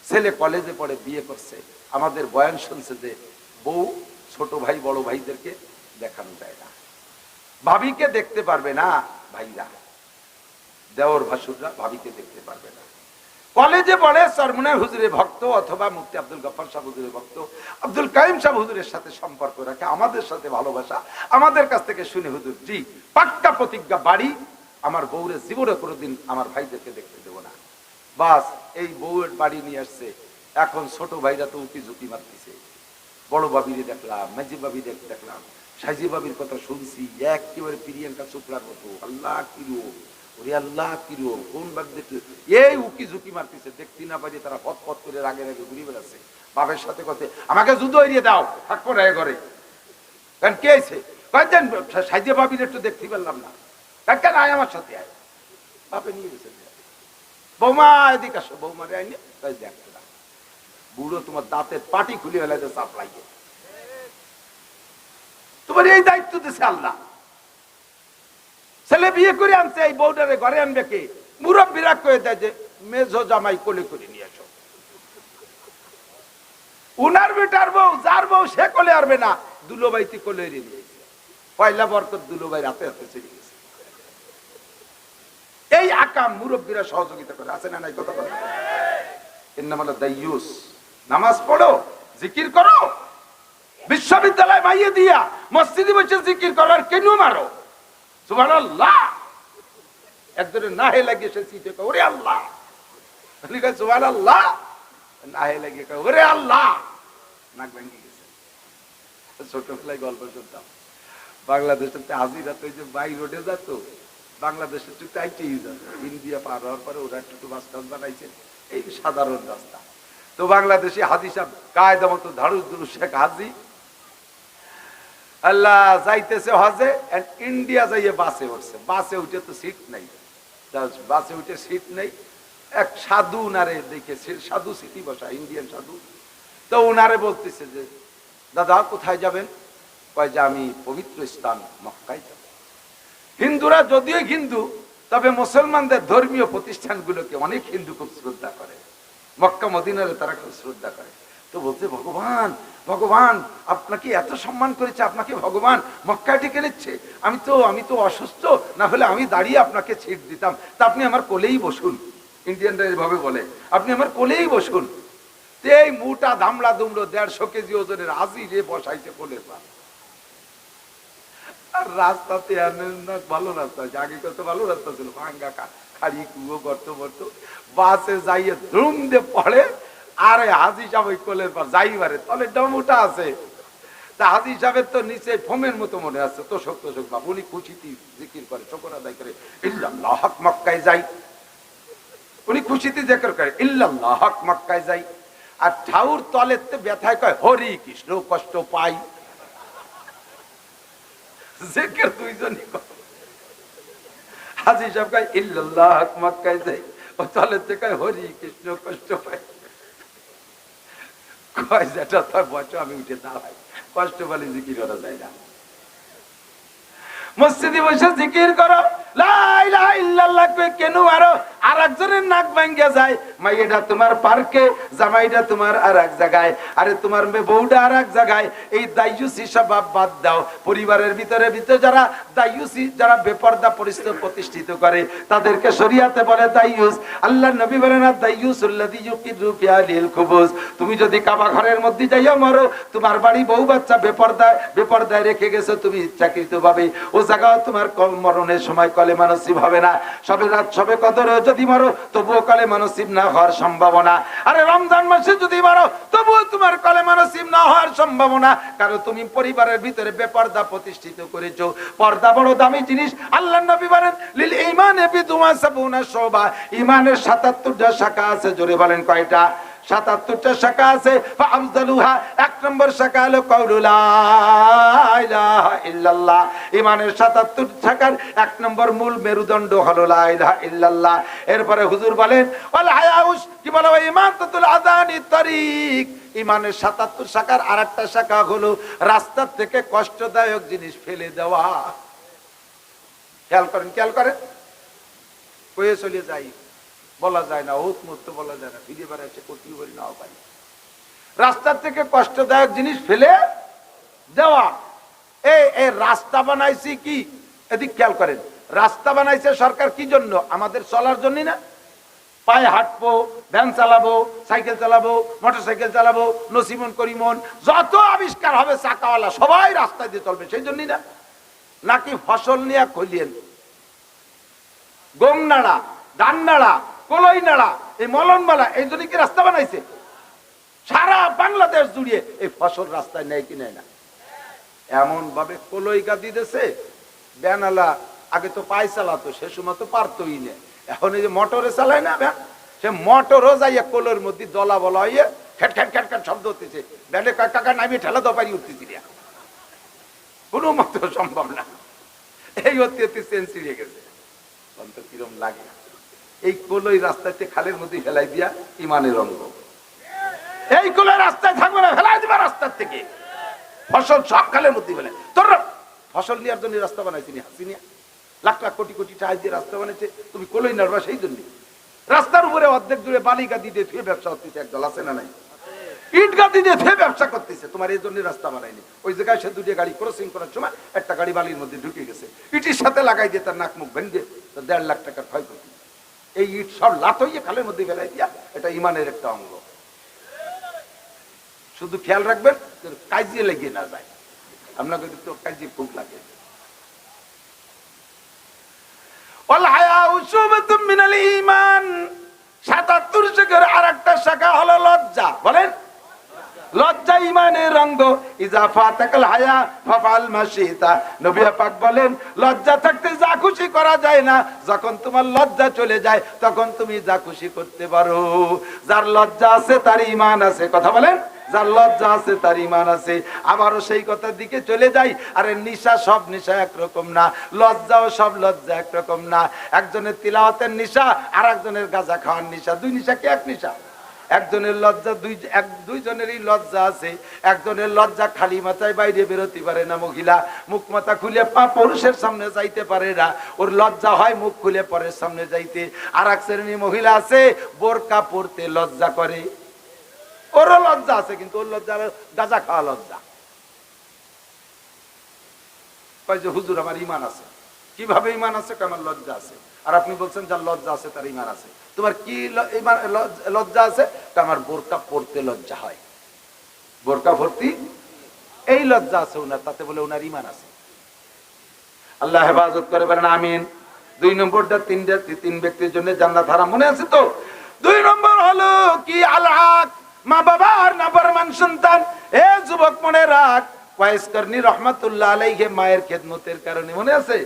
ছেলে কলেজে পড়ে, বিয়ে করছে, আমাদের বয়ান শুনছে যে বউ ছোট ভাই বড় ভাইদেরকে দেখানো যায় না, ভাবিকে দেখতে পারবে না ভাইরা, দেওর ভাসুররা ভাবিকে দেখতে পারবে না। কলেজে পড়ে চরমনাই হুজুরের ভক্ত অথবা মুফতি আব্দুল গফফার সাহেব হুজুরের ভক্ত, আব্দুল কাইম সাহেব হুজুরের সাথে সম্পর্ক রাখে, আমাদের সাথে ভালোবাসা, আমাদের কাছ থেকে শুনে হুজুর জি পাক্কা প্রতিজ্ঞা, বাড়ি আমার বউরে জীবনে কোনোদিন আমার ভাইদেরকে দেখতে দেবো না। বাস এই বউয়ের বাড়ি নিয়ে আসছে। এখন ছোট ভাইরা তো উকি ঝুঁকি মারতেছে, বড় বাবিরে দেখলাম, মেজি বাবি দেখলাম, সাইজি বাবির কথা শুনছি, একেবারে প্রিয়াঙ্কা চোপড়ার মতো। আল্লাহ কিরো, ওরে আল্লাহ কিরো, কোন বাদ দেখলে এই উকি ঝুঁকি মারতেছে, দেখতে না পারি তারা পথ পথ করে রাগে রাগে ঘুরে বেড়াচ্ছে। বাপের সাথে কথা, আমাকে জুতো এড়িয়ে দাও, থাকবো না ঘরে। কারণ কে আছে কয়েকজন সাইজি বাবির একটু দেখতে পারলাম না, কেন আয় আমার সাথে আয়। বাপে নিয়ে গেছে, বৌমা এদিকে আসো, বৌমারে আইনে দেখতে না, বুড়ো তোমার দাঁতের পাটি খুলে ফেলাইতে চাপ লাগে। তোমার এই দায়িত্ব দিছে আল্লাহ। ছেলে বিয়ে করে আনছে, এই বউটারে ঘরে আনবে কে? মুরব্বীরা কয়ে দেয় যে মেজো জামাই কোলে করে নিয়ে আসো। উনার বেটার বউ, যার বউ সে কোলে আরবে না, দুলোবাইতি কোলে নিয়ে পয়লা বরকত দুলোবাই রাতে হাতে চলে গেছে। এই আকাম মুরব্বীরা সহযোগিতা করে, আছে না নাই কথা বলে? ইন্নামাল দাইয়ুস, নামাজ পড়ো, জিকির করো, বিশ্ববিদ্যালয় মাইয়ে দিয়া মসজিদে বসে জিকির করো, আর কেন মারো সুবহানাল্লাহ। একজনের নাহে লাগিয়ে সে চিঠি কয় ওরে আল্লাহ, সুবহানাল্লাহ, নাহে লাগিয়ে কয় ওরে আল্লাহ, নাক ভেঙে গেছে। ছোটবেলায় গল্প শুনতাম, বাংলাদেশের হাজিরা তো যে বাই রোডে যেত, বাংলাদেশের একটু টাইটেই যেত, ইন্ডিয়া পার হওয়ার পরে ওরা একটু বাস টাস বানাইছে, এই সাধারণ রাস্তা। তো বাংলাদেশি হাজি সাহেব কায়দা মতো ধাড়ু ধুরু শেখ হাজি আল্লাহ যাইতেছে হজে, ইন্ডিয়া যাইয়ে বাসে উঠছে। বাসে উঠে তো সিট নাই, বাসে উঠে সিট নেই। এক সাধু উনারে দেখে, সাধু সিটি বসা, ইন্ডিয়ান সাধু। তো উনারে বলতেছে যে দাদা কোথায় যাবেন? কয় যে আমি পবিত্র স্থান মক্কায় যাব। হিন্দুরা যদিও হিন্দু, তবে মুসলমানদের ধর্মীয় প্রতিষ্ঠানগুলোকে অনেক হিন্দু খুব শ্রদ্ধা করে, মক্কা মদিনারে তারা খুব শ্রদ্ধা করে। তো বলতে ভগবান ভগবান আপনাকে এত সম্মান করেছে, আপনাকে ভগবান মক্কায় ডেকে নিচ্ছে। আমি তো অসুস্থ, না হলে আমি দাঁড়িয়ে আপনাকে ছিট দিতাম, তা আপনি আমার কোলেই বসুন। ইন্ডিয়ানরা এভাবে বলে, আপনি আমার কোলেই বসুন। এই মুটা দামড়া দুমড়ো 150 কেজি ওজনের হাজি যে বসাইছে কোলে পা। আর রাস্তাতে ভালো রাস্তা, আগে কত ভালো রাস্তা ছিল, ভাঙ্গা খাড়ি কুয়ো গর্ত বর্ত। বাসে যাইয়ে ধুম দিয়ে পড়ে, আর হাজি সাহেব ওই কোলের পর যাইবারে তলে ডমুটা আছে। তা হাজি সাহেবের তো নিচে ফোমের মতো মনে আছে, তো শক্ত শোক বাবু, উনি খুশিতে জিকির করে, শুকর আদায় করে, ইল্লাল্লাহ হক মক্কায় যাই। উনি খুশিতে জিকির করে ইল্লাল্লাহ হক মক্কায় যাই। আর ঠাউর তলের ব্যথায় কয় হরি কৃষ্ণ কষ্ট পাই। জিকির দুইজনই করে। হাজি সাহেব কয় ইল্লাল্লাহ হক মক্কায় যাই, ও তলের থেকে কয় হরি কৃষ্ণ কষ্ট পাই। কয় যেটা তার বছর আমি উঠে দাঁড়াই, কষ্ট পালি জিকির করা যায় না। মসজিদে বসে জিকির করো, লা ইলাহা ইল্লাল্লাহ কই কেন আরো আর একজনের নাক ভাঙ্গা যায়। মাইয়েটা তোমার পার্কে, জামাইটা তোমার আর এক জায়গায়, আরে তোমার বউটা আর এক জায়গায়। এই দাইয়ুসি স্বভাব বাদ দাও। পরিবারের ভিতরে যারা দাইয়ুসি, যারা বেপরদা প্রতিষ্ঠিত করে, তাদেরকে শরীয়তে বলে দাইয়ুস। আল্লাহর নবী বলেন দাইয়ুসুল্লাযী ইউকিরু ফি আহলিল খুবুস। তুমি যদি কাবা ঘরের মধ্যে যাইয়া মরো, তোমার বাড়ি বউ বাচ্চা বেপরদায় রেখে গেছো তুমি ইচ্ছাকৃতভাবে, ও জায়গাও তোমার মরণের সময় কলেমা নসিব হবে না। সবে রাত সবে কদরে যদি মরো, তবুও কলেমা নসিব না হওয়ার সম্ভাবনা। আরে রমজান মাসে যদি মরো, তবুও তোমার কলেমা নসিব না হওয়ার সম্ভাবনা, কারণ তুমি পরিবারের ভিতরে বেপরদা প্রতিষ্ঠিত করেছো। পর্দা বড় দামি জিনিস। আল্লাহর নবী বলেন লিল ঈমানে বিদুমা সাবুনা শুবা, ঈমানের 77টা শাখা আছে। জোরে বলেন কয়টা? 77টা শাখা আছে। ফাআফযালুহা, এক নম্বর শাখা হলো কাউলু লা ইলাহা ইল্লাল্লাহ। ঈমানের 77 শাখার এক নম্বর মূল মেরুদণ্ড হলো লা ইলাহা ইল্লাল্লাহ। এরপরে হুজুর বলেন ওয়াল হায়াউস, কি বলা হয়? ইমাতাতুল আযানি তারিক। ঈমানের 77 শাখার আরেকটা শাখা হলো রাস্তার থেকে কষ্টদায়ক জিনিস ফেলে দেওয়া। খেয়াল করেন, কয়ে চলে যাই, বলা যায় না, হুত মুহূর্ত বলা যায় না, ফিরে বেড়াচ্ছে করতেই পারি, নাও পারি। রাস্তার থেকে কষ্টদায়ক জিনিস ফেলে দেওয়া। এই রাস্তা বানাইছি কি, এদিক খেয়াল করেন, রাস্তা বানাইছে সরকার কি জন্য? আমাদের চলার জন্য না? পায়ে হাঁটবো, ভ্যান চালাবো, সাইকেল চালাবো, মোটরসাইকেল চালাবো, নসিমন করিমন যত আবিষ্কার হবে চাকাওয়ালা সবাই রাস্তায় দিয়ে চলবে সেই জন্যই না? নাকি ফসল নিয়ে কইলেন গম নাড়া, ধান নাড়া, কলই নাড়া, এই মলনমালা এই জন্য কি রাস্তা বানাইছে? সারা বাংলাদেশ জুড়িয়ে এই ফসল রাস্তায় নেয় কি নেয় না? এমন ভাবে কলই গাদি দিতেছে, ব্যানালা আগে তো পায়ে চালাতো, সে সময় তো পারতই না, এখন এই যে মোটরে চালায় না ভ্যান, সে মোটরও যাইয়া কোলের মধ্যে দলা বলা হইয়ে খ্যাট খ্যাট খ্যাট খ্যাট শব্দ হতেছে, ব্যানে কাকা নামিয়ে ঠেলা দপারি উঠতেছি কোনো মতো সম্ভব না। এই হতে হতে চেঞ্জ ছিঁড়ে গেছে, অন্তর কিরম লাগে। এই কোলই রাস্তাতে খালের মধ্যে ফেলাই দিয়া ইমানের অঙ্গ, এই কোলই রাস্তায় থাকবে না, ফেলাই দিবা রাস্তার থেকে, ফসল সব খালের মধ্যে ফেলে। তোর ফসল নেওয়ার জন্য রাস্তা বানাইছিনি হাসিনিয়া, লাখ লাখ কোটি কোটি টাকা দিয়ে রাস্তা বানাইছে, তুমি কোলই নাড়বা সেই জন্য? রাস্তার উপরে অর্ধেক জুড়ে বালি গাদি দিয়ে ধুয়ে ব্যবসা করতেছে, একদল আছে না নাই? ইট গাদি দিয়ে ধুয়ে ব্যবসা করতেছে, তোমার এই জন্য রাস্তা বানায়নি। ওই জায়গায় সে দুটো গাড়ি ক্রসিং করার সময় একটা গাড়ি বালির মধ্যে ঢুকে গেছে, ইটের সাথে লাগাই দিয়ে তার নাক মুখ ভেঙে 1.5 লাখ টাকার ক্ষয়ক্ষতি। এই ইট সব লাত হইয়ে খালের মধ্যে ফেলাই দিয়া, এটা ইমানের একটা অঙ্গ। শুধু খেয়াল রাখবেন কাজিয়ে লেগে না যায়, আপনাকে তো কাজিয়ে খুব লাগে। ঈমান 77 শাখার আরেকটা শাখা হলো লজ্জা। বলেন লজ্জা ইমানের অঙ্গ। ইজা ফাতাকাল হায়া ফাফাল মাশিতা, নবী পাক বলেন লজ্জা থাকতে যা খুশি করা যায় না, যখন তোমার লজ্জা চলে যায় তখন তুমি যা খুশি করতে পারো। যার লজ্জা আছে তার ঈমান আছে, কথা বলেন, যার লজ্জা আছে তার ঈমান আছে। আবারও সেই কথার দিকে চলে যাই, আরে নিশা সব নিশা একরকম না, লজ্জাও সব লজ্জা একরকম না। একজনের তিলাওয়াতের নিশা আর একজনের গাঁজা খাওয়ার নিশা, দুই নিশা কি এক নিশা? একজনের লজ্জা দুইজনেরই লজ্জা আছে। একজনের লজ্জা খালি মাথায় বাইরে বেরোতে পারে না, মহিলা মুখ মাথা খুলে পা পুরুষের সামনে যাইতে পারে না, ওর লজ্জা হয় মুখ খুলে পরের সামনে যাইতে। আর এক শ্রেণীর মহিলা আছে বোরকা পরতে লজ্জা করে, ওরও লজ্জা আছে কিন্তু ওর লজ্জা গাঁজা খাওয়া লজ্জা। কয় যে হুজুর আমার ঈমান আছে। কিভাবে ঈমান আছে? আমার লজ্জা আছে। আর আপনি বলছেন যার লজ্জা আছে তার ঈমান আছে। তোমার কি লজ্জা আছে? আমার বোরকা পরতে লজ্জা হয়, বোরকা ভর্তি এই লজ্জা আছে ওনার, তাতে বলে ওনার ঈমান আছে। আল্লাহ হেফাজত করে বলেন আমিন। 2 নম্বরটা তিন ব্যক্তির জন্য জান্নাত হারাম, মনে আছে তো? 2 নম্বর হলো কি? আল হক, মা বাবার নাফরমান সন্তান। এ যুবক মনে রাখ, ওয়াইস করনি রহমাতুল্লাহ আলাইহি মায়ের খেদমতের কারণে, মনে আছে?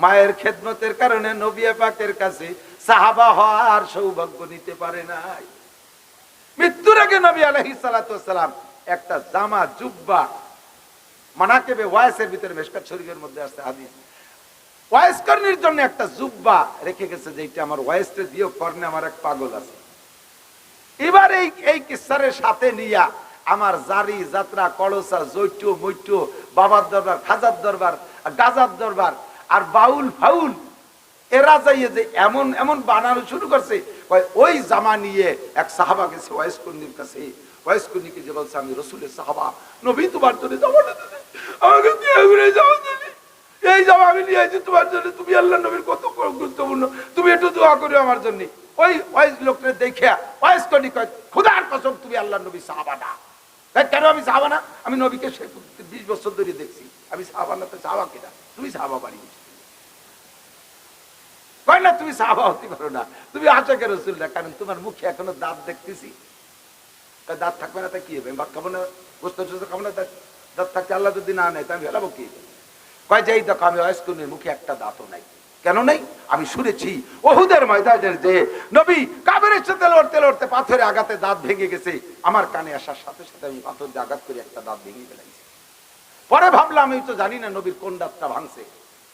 মায়ের খেদমতের কারণে নবী পাকের কাছে সাহাবা হওয়ার সৌভাগ্য নিতে পারে নাই। মৃত্যুর আগে নবী আলাইহিস সালাতু ওয়াস সালাম একটা জামা জুব্বা মানাকেবে ওয়াইসের ভিতরে মিশকাত শরীফের মধ্যে আছে হাদিস, ওয়াইস করনির জন্য একটা জুব্বা রেখে গেছে, যেটা আমার ওয়াইসটা দিও করনে আমার এক পাগল আছে। এবার এই কিসসারের সাথে নিয়া আমার জারি যাত্রা কলসা জৈটু মৈটু বাবার দরবার, খাজার দরবার, গাজার দরবার আর বাউল ফাউল এরা যাইয়ে যে এমন এমন বানানো শুরু করছে। ওই জামা নিয়ে এক সাহাবা গেছে ওয়াইস করনির কাছে, ওয়াইস করনিকে যে বলছে আমি রসুলের সাহাবা, নবী তোমার জন্য জামাটা দিতে, আমাকে দিয়ে ঘুরে যাওয়া দিতে, এই জামা আমি নিয়ে আসছি তোমার জন্য, তুমি আল্লাহ নবীর কত গুরুত্বপূর্ণ, তুমি একটু দোয়া করো আমার জন্য। ওই ওয়াইস লোকটা দেখে ওয়াইস করনি কয় খোদার কসম তুমি আল্লাহ নবী সাহাবা না। কেন আমি সাহাবা না? আমি নবীকে 20 বছর ধরে দেখছি, আমি সাহাবা না তো সাহাবা কিনা? তুমি সাহাবা বানিয়েছো। কয় না তুমি সাহাবা হতে পারো না, তুমি আশাকে রাসূল না, কারণ তোমার মুখে এখনো দাঁত দেখতেছি। দাঁত থাকবে না তা কি হবে? ভাত খাবো না, গোস্ত খাবো না, দাঁত থাকতে আল্লাহ যদি না নেয় তা আমি ফেলাবো কি? কয় যে এই দেখো আমি ওয়াইস করনির মুখে একটা দাঁতও নাই। কেন নেই? আমি শুনেছি ওহুদের ময়দানের যে নবী কাবেরের সাথে লড়তে লড়তে পাথরে আঘাতে দাঁত ভেঙে গেছে, আমার কানে আসার সাথে সাথে আমি পাথর দিয়ে আঘাত করে একটা দাঁত ভেঙে ফেলাইছি। পরে ভাবলাম আমি তো জানি না নবীর কোন দাঁতটা ভাঙছে,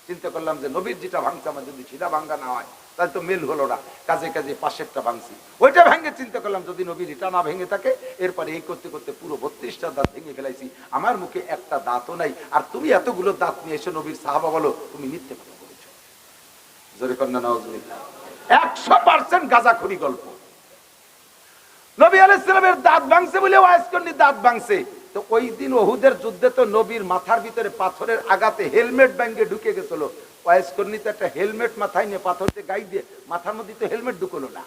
চিন্তা করলাম যে নবীর যেটা ভাঙছে আমার যদি সেটা ভাঙ্গা না হয় তাহলে তো মেল হলো না, কাজে কাজে পাশেরটা ভাঙছি, ওইটা ভেঙে চিন্তা করলাম যদি নবীর এটা না ভেঙে থাকে, এরপরে এই করতে করতে পুরো 32টা দাঁত ভেঙে ফেলাইছি, আমার মুখে একটা দাঁতও নাই। আর তুমি এতগুলো দাঁত নিয়ে এসে নবীর সাহাবা বলো তুমি মিথ্যে কথা বলেছো। জোরে কন্যা নাউজুবিল্লাহ। 100% গাঁজাখুরি গল্প। নবী আলাইহিস সালামের দাঁত ভাঙছে বলে ওয়াইস করনি দাঁত ভাঙছে। তো ওই দিন ওহুদের যুদ্ধে তো নবীর মাথার ভিতরে পাথরের আঘাতে হেলমেট ব্যাঙ্গে ঢুকে গেছিল, ওয়াইজ করনি তো একটা হেলমেট মাথায় নিয়ে পাথর দিয়ে গাই দিয়ে মাথার মধ্যে তো হেলমেট ঢুকলো না,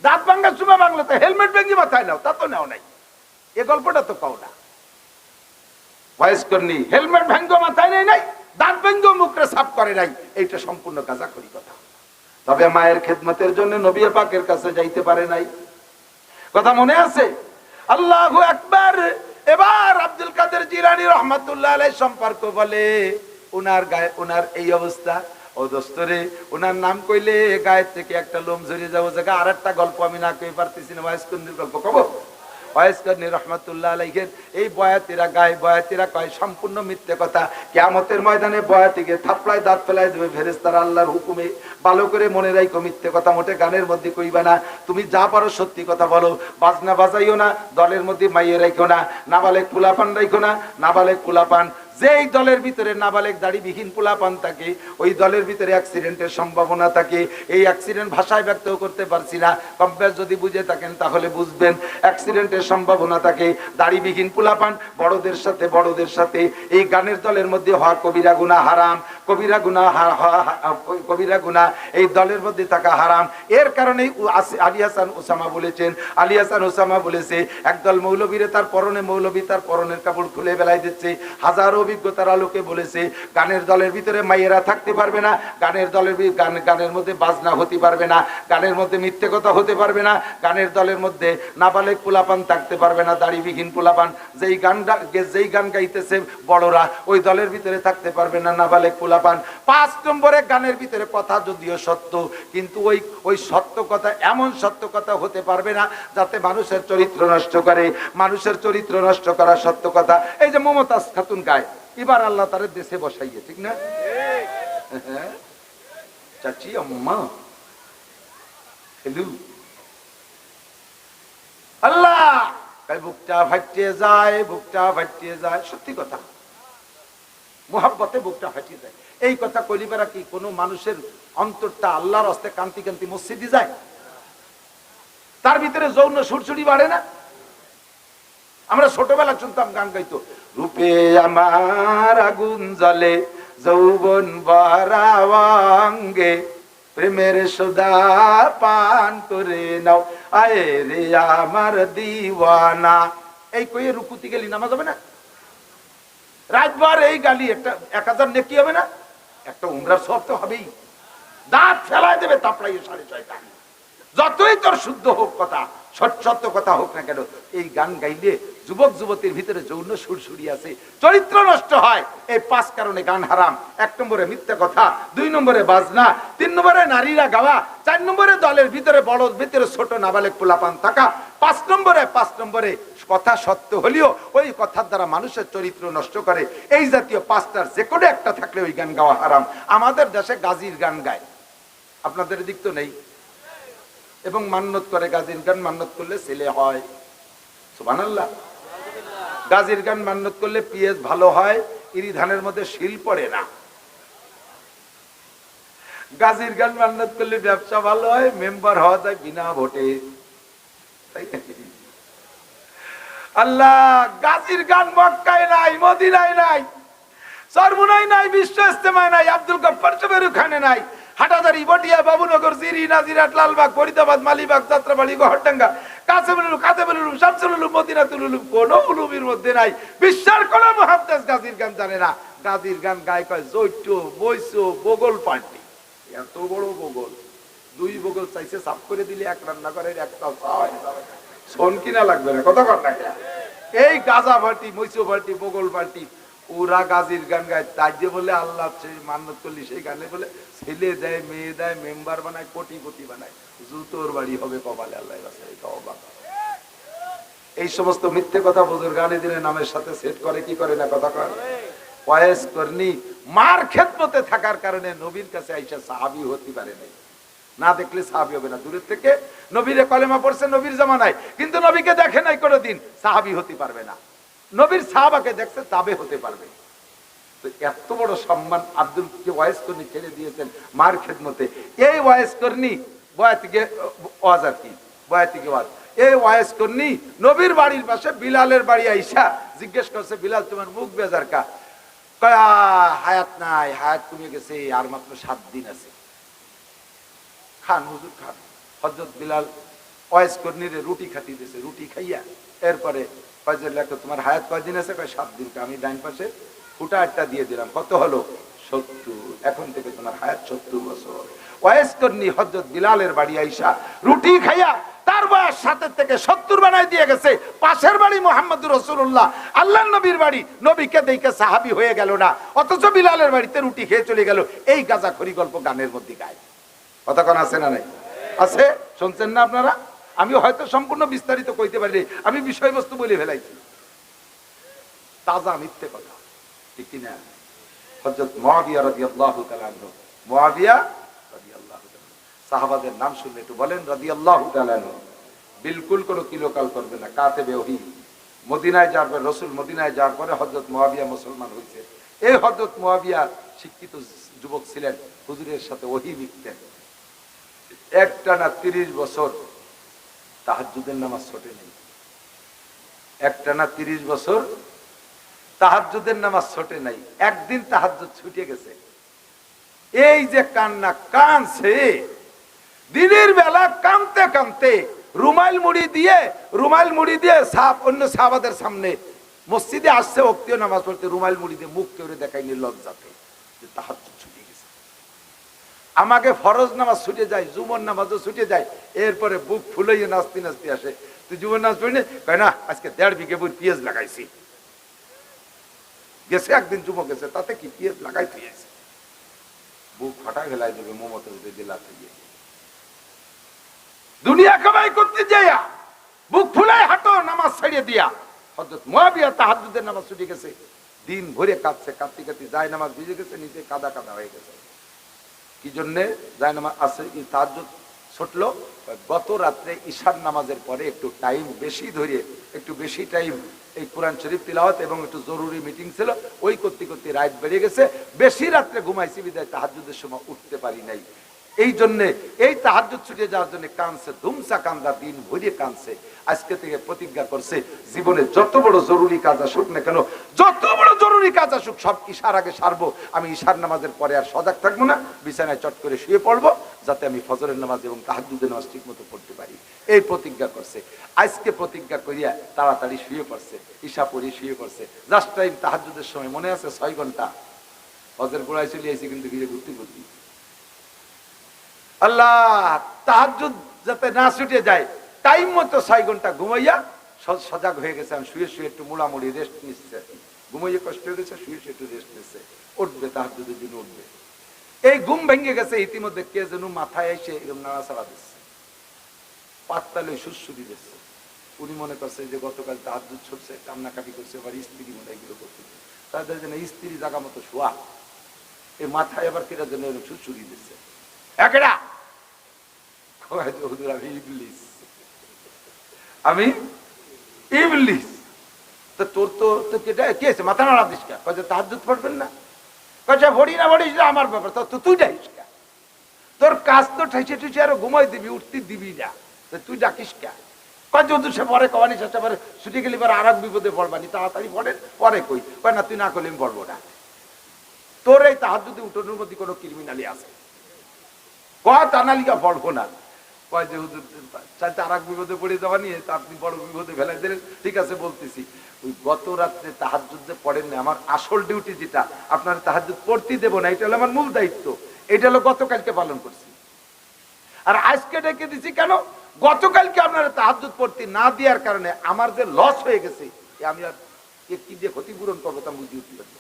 দাঁত ভাঙ্গার সময় বাংলা তো হেলমেট ভেঙে মাথায় নাও, তা তো নেও নাই, এ গল্পটা তো কাও না। ওয়াইজ করনি হেলমেট ভেঙ্গ মাথায় নেই নাই, দাঁত ভেঙ্গ মুখরে সাফ করে নাই, এইটা সম্পূর্ণ কাজা করি কথা। তবে মায়ের খেদমতের জন্য নবী পাকের কাছে যাইতে পারে নাই, কথা মনে আছে? আল্লাহু আকবার। এবার আব্দুল কাদের জিলানী রহমাতুল্লাহ আলাইহি সম্পর্ক বলে, উনার গায়ে উনার এই অবস্থা, ও দোস্তরে উনার নাম কইলে গায়ের থেকে একটা লোম ঝরিয়ে যাবো। জায়গা আর একটা গল্প আমি না কই পারতেছি না, ওয়াইজ করনির গল্প কব। ওয়াইজ করনি রহমাতুল্লাহ আলাইহির এই বয়াতিরা গায়ে, বয়াতিরা কয় সম্পূর্ণ মিথ্যে কথা। কিয়ামতের ময়দানে বয়াতিকে থাপড়ায় দাঁত ফেলাই দেবে ফেরেশতারা আল্লাহর হুকুমে। ভালো করে মনে রাখো, মিথ্যে কথা মোটে গানের মধ্যে কইবা না। তুমি যা পারো সত্যি কথা বলো, বাজনা বাজাইও না, দলের মধ্যে মাইয়ে রাখো না, নাবালেক পোলাপান রাখো না, নাবালেক পোলাপান। যেই দলের ভিতরে নাবালেক দাড়িবিহীন পোলাপান থাকে, ওই দলের ভিতরে অ্যাক্সিডেন্টের সম্ভাবনা থাকে। এই অ্যাক্সিডেন্ট ভাষায় ব্যক্ত করতে পারছি না, কম্পেয়ার যদি বুঝে থাকেন তাহলে বুঝবেন। অ্যাক্সিডেন্টের সম্ভাবনা থাকে, দাড়িবিহীন পোলাপান বড়দের সাথে এই গানের দলের মধ্যে হওয়া কবিরা গুনাহ হারাম, কবিরা গুনাহ এই দলের মধ্যে থাকা হারাম। এর কারণেই আলী হাসান ওসামা বলেছেন, আলী হাসান ওসামা বলেছে, একদল মৌলবীরে তার পরনে, মৌলবী তার পরনের কাপড় খুলে বেলায় দিচ্ছে। হাজারো অভিজ্ঞতার আলোকে বলেছে, গানের দলের ভিতরে মাইয়েরা থাকতে পারবে না, গানের দলের গানের মধ্যে বাজনা হতে পারবে না, গানের মধ্যে মিথ্যে কথা হতে পারবে না, গানের দলের মধ্যে নাবালেক পোলাপান থাকতে পারবে না, দাড়িবিহীন পোলাপান। যেই গান গাইতেছে বড়রা, ওই দলের ভিতরে থাকতে পারবে না নাবালেক পোলাপান। 5 নম্বরে, গানের ভিতরে কথা যদিও সত্য, কিন্তু ওই সত্য কথা এমন সত্য কথা হতে পারবে না যাতে মানুষের চরিত্র নষ্ট করে। মানুষের চরিত্র নষ্ট করা সত্য কথা। এই যে মমতাজ খাতুন গায়, এবার আল্লাহ তার দেশে বসাইয়ে, ঠিক না? চাচি আম্মা হ্যালো, আল্লাহ বুকটা ফাটিয়ে যায়, বুকটা ফাটিয়ে যায়। সত্যি কথা, মুহাব্বতে বুকটা ফাটিয়ে যায়। এই কথা কইলিবেরা কি কোন মানুষের অন্তরটা আল্লাহর হস্তে কান্তি কান্তি মসজিদে যায়? তার ভিতরে যৌন সুরসুরি বাড়ে না? আমরা ছোটবেলা শুনতাম গান গাইতো, রূপে আমার আগুন জ্বলে, যৌবন বারাওয়াঙ্গে, প্রেমের সুধা পান করে নাও, আয়ে রে আমার দিওয়ানা। এই কইয়ে রুকুতি গেলি নামাজ হবে না? রাতভর এই গালি একটা 1000 নেকি হবে না? একটা উমরার সওয়াব তো হবেই। দাঁত ফেলাই দেবে তাপড়াইয়ে 6:30। যতই তোর শুদ্ধ হোক কথা, সত্য কথা হোক না কেন, এই গান গাইলে যুবক যুবতীর ভিতরে যৌন সুরসুরি আছে, চরিত্র নষ্ট হয়। এই 5 কারণে গান হারাম। 1 নম্বরে মিথ্যা কথা, 2 নম্বরে বাজনা, 3 নম্বরে নারীরা গাওয়া, 4 নম্বরে দলের ভিতরে বড় ভিতরে ছোট নাবালেক পোলাপান থাকা, 5 নম্বরে কথা সত্য হলেও ওই কথার দ্বারা মানুষের চরিত্র নষ্ট করে। এই জাতীয় 5টার যে কোনো একটা থাকলে ওই গান গাওয়া হারাম। আমাদের দেশে গাজীর গান গায়, আপনাদের দিক তো নেই, এবং মান্নত করে গাজীর গান মান্নত করলে ছেলে হয়। সুবহানাল্লাহ। গাজীর গান মান্নত করলে পিএস ভালো হয়, ইরি ধানের মধ্যে শিল পড়ে না। গাজীর গান মান্নত করলে ব্যবসা ভালো হয়, মেম্বার হওয়া যায় বিনা ভোটে। আল্লাহ, গাজীর গান মক্কায় নাই, মদিনায় নাই, চরমুনায় নাই, বিশ্ব ইস্তেমায় নাই, আব্দুল গফফার সাহেবের ওখানে নাই, হাটাদারি, বটিয়া, বাবুনগর, জিরি, নাজিরাট, লালবাগ, ফরিদাবাদ, মালিবাগ, যাত্রাবাড়ি, গহরডাঙ্গা, কাসেমুল, শামসুল, মদিনাতুল উলুম, কোন উলুমের মধ্যে নাই। বিশ্বের কোন মুহাদ্দিস গাজীর গান জানে না। গাজীর গান গায় কয় জৈট, বৈশো, বগল পার্টি। এত বড় বগল, 2 বগল চাইছে, সাফ করে দিলে 1 রান্না করে 1 তাও হয়, শোন কিনা লাগবে না, কথা কর না। এই গাজা পার্টি, মৈশো পার্টি, বগল পার্টি, ওরা গাজীর গান গায়। তাই যে বলে আল্লাহ মান্নত করলি, সেই গানে বলে ছেলে দেয়, মেয়ে দেয়, মেম্বার বানায়, কোটিপতি বানায়, জুতোর বাড়ি হবে কপালে। আল্লাহ এই সমস্ত মিথ্যে কথা বুজুর্গ গানে দিনে নামের সাথে সেট করে, কি করে না, কথা কয়। ওয়াইজ করনি মার খেদমতে থাকার কারণে নবীর কাছে আইসা সাহাবী হতে পারে নাই। না দেখলে সাহাবী হবে না। দূরের থেকে নবীরে কলেমা পড়ছে নবীর জামানায়, কিন্তু নবীকে দেখে নাই কোনোদিন, সাহাবী হতে পারবে না। নবীর সাহাবাকে দেখছে, তাবে হতে পারবে। তো এত বড় সম্মান আব্দুলকে ওয়াইজ করনি ছেড়ে দিয়েছেন মার খেদমতে। এই ওয়াইজ করনি বয়াতিকে ওয়াজ, আর কি বয়াতিকে ওয়াজ, এই ওয়াইজ করনি নবীর বাড়ির পাশে বিলালের বাড়ি আইসা জিজ্ঞেস করছে, বিলাল তোমার মুখ বেজার কা? কয় হায়াত নাই, হায়াত কমে গেছে, আর মাত্র 7 দিন আছে। খান হুজুর খান। হযরত বিলাল ওয়াইজ কর্ণীরে রুটি খাতি দিয়েছে, রুটি খাইয়া এরপরে তোমার হায়াত কয়দিন আছে? কয় 7 দিন। আমি ডাইন পাশে ফুটা একটা দিয়ে দিলাম, কত হলো? 70। এখন থেকে তোমার হায়াত 70 বছর। ওয়াইজ কর্ণী হযরত বিলালের বাড়ি আইসা রুটি খাইয়া তার বয়স 7 থেকে 70 বানাই দিয়ে গেছে। পাশের বাড়ি মুহাম্মদুর রাসূলুল্লাহ, আল্লাহর নবীর বাড়ি, নবীকে দেখে সাহাবী হয়ে গেল না, অথচ বিলালের বাড়িতে রুটি খেয়ে চলে গেল। এই গাঁজাখড়ি গল্প গানের মধ্যে গায়। কথা কোন আছে না নাই? আছে, শুনছেন না আপনারা? আমি হয়তো সম্পূর্ণ বিস্তারিত কইতে পারি, আমি বিষয়বস্তু বলে ফেলাইছি। তাজা মিথ্যে কথা, ঠিক কিনা? হযরত মুআবিয়া রাদিয়াল্লাহু তাআলা আনহু, মুআবিয়া রাদিয়াল্লাহু তাআলা, সাহাবাদের নাম শুনলে একটু বলেন রাদিয়াল্লাহু তাআলা আনহু। বিলকুল কোনো কিলোকাল করবে না, কাতেবে ওহী। মদিনায় যাওয়ার পর, রাসূল মদিনায় যাওয়ার পরে হযরত মুআবিয়া মুসলমান হয়েছে। এই হযরত মুআবিয়া শিক্ষিত যুবক ছিলেন, হুজুরের সাথে ওহী লিখতেন। একটানা 30 বছর তাহাজ্জুদের নামাজ ছোটে নেই। একটানা 30 বছর তাহাজ্জুদের নামাজ ছোটে নাই। একদিন তাহাজ্জুদ ছুটে গেছে, এই যে কান্না কানছে, দিনের বেলা কানতে কানতে রুমাইল মুড়ি দিয়ে অন্য সাহাবাদের সামনে মসজিদে আসছে ওক্তীয় নামাজ পড়তে, রুমাইল মুড়ি দিয়ে মুখ কেউরে দেখায়নি লজ্জাতে যে তাহাজ্জুদ ছুটে গেছে। আমাকে ফরজ নামাজ ছুটে যায়, জুমার নামাজও ছুটে যায়, এরপরে বুক ফুলাইয়ে নাচতে নাচতে আসে, তুই জুমার নামাজ পড়ি না? কয় না, আজকে 1.5 বিঘে পেঁয়াজ লাগাইছি। গেছে একদিন জুমো গেছে, তাতে কি পেঁয়াজ লাগাই দিয়েছে, বুক ফাটা ফেলাই দেবে মমতাজ জেলাতে গিয়ে। দুনিয়া কামাই করতে যাইয়া বুক ফুলাই হাঁটো নামাজ ছাড়িয়ে দিয়া। হযরত মুআবিয়া তাহাজ্জুদের নামাজ ছুটে গেছে, দিন ভরে কাঁদছে, কাঁদতে কাঁদতে যায় নামাজ ভিজে গেছে, নিচে কাদা কাদা হয়ে গেছে। কি জন্যে যায় নামাজ আছে? তাহাজ্জুদ ছুটলো গত রাত্রে ঈশার নামাজের পরে একটু টাইম বেশি ধরে, একটু বেশি টাইম এই কোরআন শরীফ তিলাওয়াত এবং একটু জরুরি মিটিং ছিল, ওই করতে করতে রাত বেড়ে গেছে। বেশি রাত্রে ঘুমাইছি বিদায় তাহাজ্জুদের সময় উঠতে পারি নাই। এই জন্য এই তাহাজ্জুদ ছুটে যাওয়ার জন্য কানছে, ধুমসা কান্দা, দিন ভরে কানছে। আজকে থেকে প্রতিজ্ঞা করছে, জীবনে যত বড় জরুরি কাজ আসুক না কেন, যত বড় জরুরি কাজ আসুক, সব ঈশার আগে সারবো। আমি ঈশার নামাজের পরে আর সজাগ থাকবো না, বিছানায় চট করে শুয়ে পড়বো, যাতে আমি ফজরের নামাজ এবং তাহাজ্জুদের নামাজ ঠিক মতো পড়তে পারি। এই প্রতিজ্ঞা করছে। আজকে প্রতিজ্ঞা করিয়া তাড়াতাড়ি শুয়ে পড়ছে, ঈশা পড়ে শুয়ে পড়ছে। জাস্ট টাইম তাহাজ্জুদের সময় মনে আছে 6 ঘন্টা ফজর গোড়ায় চলে আইছি, কিন্তু গিয়ে ঘুরতে ঘুরতে আল্লাহ তাহাজ্জুদ যাতে না ছুটে যায়, টাইম মতো 6 ঘন্টা ঘুমাইয়া সজাগ হয়ে গেছে। আমি শুয়ে শুয়ে একটু মোড়ামুড়ি রেস্ট নিচ্ছে, ঘুমাইয়ে কষ্ট হয়ে গেছে, শুয়ে শুয়ে একটু রেস্ট নিচ্ছে, উঠবে তাহাজ্জুদের জন্য উঠবে। এই ঘুম ভেঙে গেছে, ইতিমধ্যে কে যেন মাথায় এসে এরকম নাড়াচাড়া দিচ্ছে, পাততালে সুরসুরি দিচ্ছে। উনি মনে করছে যে গতকাল তাহাজ্জুদ ছুটছে, কান্নাকাটি করছে, আবার স্ত্রী মনে এগুলো করছে, তাদের জন্য স্ত্রী জায়গা মতো শোয়া, এই মাথায় আবার কেটা যেন সুরসুরি দিচ্ছে। একেডা আমি ইবলিস। তো তোর তো কেটা কি আছে, মাথা নাড়া দিস কে? কয়ে তাহাজ্জুদ পড়বেন না? কয়ে ভরি না ভরিস না আমার ব্যাপার, তো তুই ডাকিস কে? তোর কাজ তো ঠাইছে ঠুইছে আরো ঘুমাই দিবি, উঠতে দিবি না, তুই ডাকিস কে? কয় যদি সে পরে কবানি শেষে পরে ছুটি গেলি পরে আর এক বিপদে পড়বানি, তাড়াতাড়ি পড়েন পরে কই। কয় না, তুই না করলে আমি পড়বো না। তোর এই তাহাজ্জুদে উঠোনের মধ্যে কোনো ক্রিমিনালি আছে? কয় তানালিকা পড়বো না। কয় যে হুজুর চাইতে আর এক বিপদে পড়ে যাওয়া নিয়ে তা আপনি বড় বিপদে ফেলাই দিলেন। ঠিক আছে বলতেছি, ওই গত রাত্রে তাহাজ্জুদ যে পড়েন না, আমার আসল ডিউটি যেটা, আপনার তাহাজ্জুদ পড়তে দেবো না, এটা হলো আমার মূল দায়িত্ব। এটা হলো গতকালকে পালন করছি, আর আজকে ডেকে দিছি কেন? গতকালকে আপনারা তাহাজ্জুদ পড়তে না দেওয়ার কারণে আমার যে লস হয়ে গেছে, আমি আর কি দিয়ে ক্ষতিপূরণ করবো তা বুঝিয়ে উঠতে পারছি।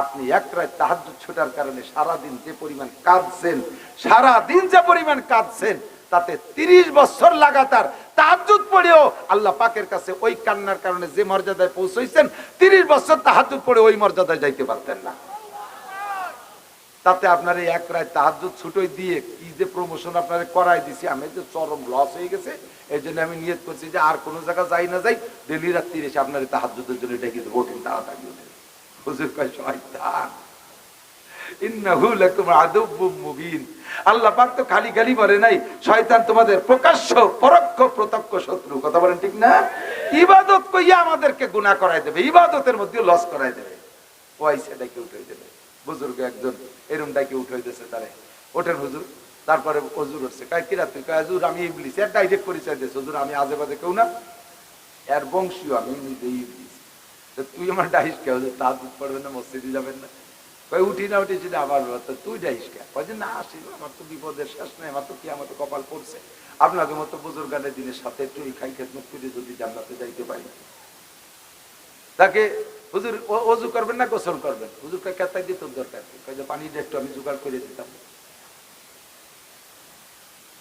আপনি এক রাত তাহাজ্জুদ ছুটার কারণে সারাদিন যে পরিমাণ কাঁদছেন, সারাদিন যে পরিমাণ কাঁদছেন, তাতে 30 বছর লাগাতার তাহাজ্জুদ পড়েও আল্লাহ পাকের কাছে ওই কান্নার কারণে যে মর্যাদায় পৌঁছাইছেন, 30 বছর তাহাজ্জুদ পড়ে ওই মর্যাদায় যাইতে পারতেন না। তাতে আপনার এই এক রাত তাহাজ্জুদ ছুটোই দিয়ে কি যে প্রমোশন আপনারা করাই দিছি, আমি যে চরম লস হয়ে গেছে। এই জন্য আমি নিয়ত করছি যে আর কোনো জায়গা যাই না যাই, ডেলি রাত্রি এসে আপনার তাহাজ্জুদের জন্য ডেকে দেবো, ওঠেন তাড়াতাড়ি ওঠেন। হুজুর কয় শয়তান, ইন্নাহু লাকুম আদুব্বুম মুবিন। আল্লাহ পাক তো খালি খালি বলে নাই, শয়তান তোমাদের প্রকাশ্য পরোক্ষ প্রত্যক্ষ শত্রু। কথা বলেন ঠিক না? ইবাদত কইয়া আমাদেরকে গুনাহ করাই দেবে, ইবাদতের মধ্যে লস করাই দেবে। ও আইসে ডাকে উঠে দেবে, বুজুর্গ একজন এরম ডাকে উঠে দিয়েছে তারে, ওঠেন হুজুর। তারপরে হুজুর উঠছে, কয় কি রাত্রি, কয় হুজুর আমি ইবলিস, এর ডাইরেক্ট পরিচয় দিয়েছে, হুজুর আমি আজে বাজে কেউ না, এর বংশীয়, আমি নিজেই ইবলিস। তুই আমার ডাইস কে, হুজুর তাহাজ্জুদ পড়বেন না, মসজিদে যাবেন না? কয় উঠি না উঠেছি না আমার ব্যাপার, তুই ডাইস কে? কয় যে না আসিল, আমার তো বিপদের শেষ নেই, আমার তো কি আমার তো কপাল পড়ছে, আপনাদের মতো বুজুর্গানের দিনের সাথে একটু খাই খেদমত করে যদি জান্নাতে যাইতে পারি। তাকে হুজুর ওযু করবেন না গোসল করবেন? হুজুর কয় কেতাই দিয়ে তোর দরকার, কয় যে পানিটা একটু আমি জোগাড় করে দিতাম।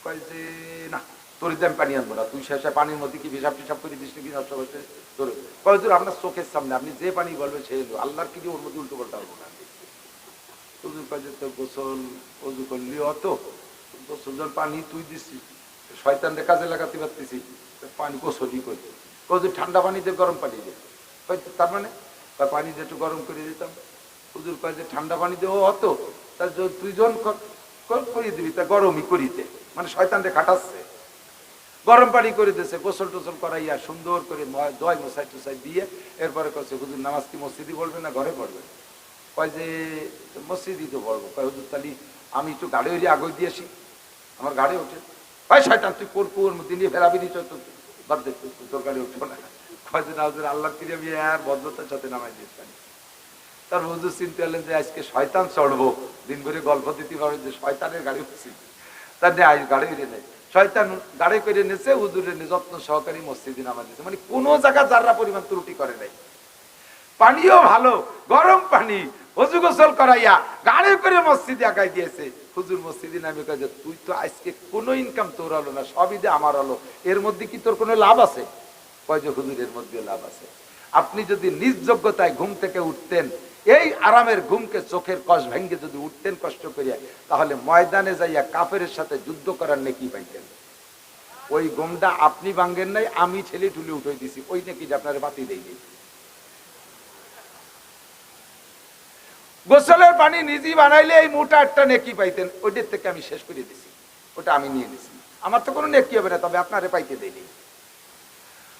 কয় যে না তোর দাম পানি আনবো না, তুই শেষে পানির মধ্যে কি হিসাব টিসাব করে দিস নাকি নষ্ট করতে তোর। কয় হুজুর আপনার চোখের সামনে আপনি যে পানি বলবেন সেই এলো, আল্লাহর কি ওর মধ্যে উল্টো পাল্টা হবো না। হুজুর কয় যে তোর গোসল ওযু করলি অত গোসল জল পানি তুই দিচ্ছিস, শয়তানরে কাজে লাগাতে পারতেছি, পানি গোসলই করি। কয় যে ঠান্ডা পানি দিয়ে গরম পানি দে, তার মানে পানি দিয়ে একটু গরম করে দিতাম। হুজুর কয় যে ঠান্ডা পানি দিয়ে ও অত, তার তুই যখন করিয়ে দিবি তা গরমই করিতে, মানে শয়তানরে খাটাচ্ছে। গরম পানি করে দিয়েছে, গোসল টোসল করাইয়া সুন্দর করে দয় মশাই টুসাই দিয়ে এরপরে কছে হুজুর নামাজ কি মসজিদই পড়বে না ঘরে পড়বে? কয় যে মসজিদই তো পড়বো। কয় হুজুর তাহলে আমি একটু গাড়ি হইলে আগে দিয়ে আসি, আমার গাড়ি ওঠে। কয় শয়তান তুই কোর মধ্যে নিয়ে ফেরাবি নি, বাদ দে তোর গাড়ি উঠবো না। কয় যে না হুজুর আল্লাহ ফিরে আমি আর ভদ্রতার সাথে নামাই দিয়েছি। তার হুজুর চিন্তা করলেন যে আজকে শয়তান চড়বো, দিন ভরে গল্প দিতে পারবেন যে শয়তানের গাড়ি উঠছি, তার নেই গাড়ি ফিরে নেই, শয়তান গাড়ি করে নিয়েছে, হুজুরের যত্ন সহকারী মসজিদে নামাজ দিয়েছে, মানে কোনো জায়গা যারা পরিমাণ ত্রুটি করে নাই। পানিও ভালো, গরম পানি, হুজু গোসল করাইয়া গাড়ি করে মসজিদে আগাই দিয়েছে। হুজুর মসজিদে নামে কয় যে তুই তো আজকে কোনো ইনকাম তোর হলো না, সবই যে আমার হলো, এর মধ্যে কি তোর কোনো লাভ আছে? কয় যে হুজুর এর মধ্যে লাভ আছে। আপনি যদি নিজ যোগ্যতায় ঘুম থেকে উঠতেন, এই আরামের ঘুমকে চোখের কষ ভেঙ্গে যদি উঠতেন কষ্ট করিয়া, তাহলে ময়দানে যাইয়া কাফেরের সাথে যুদ্ধ করার নেকি পাইতেন। ওই ঘুমটা আপনি ভাঙ্গেন নাই, আমি ছেলে ঠুলে উঠে দিছি, ওই নেকি আপনার বাতি দেয়নি। গোসলের পানি নিজে বানাইলে এই মোটা একটা নেকি পাইতেন, ওইটার থেকে আমি শেষ করে দিছি, ওটা আমি নিয়ে নিছি, আমার তো কোনো নেকি হবে না, তবে আপনারে পাইতে দেয়নি।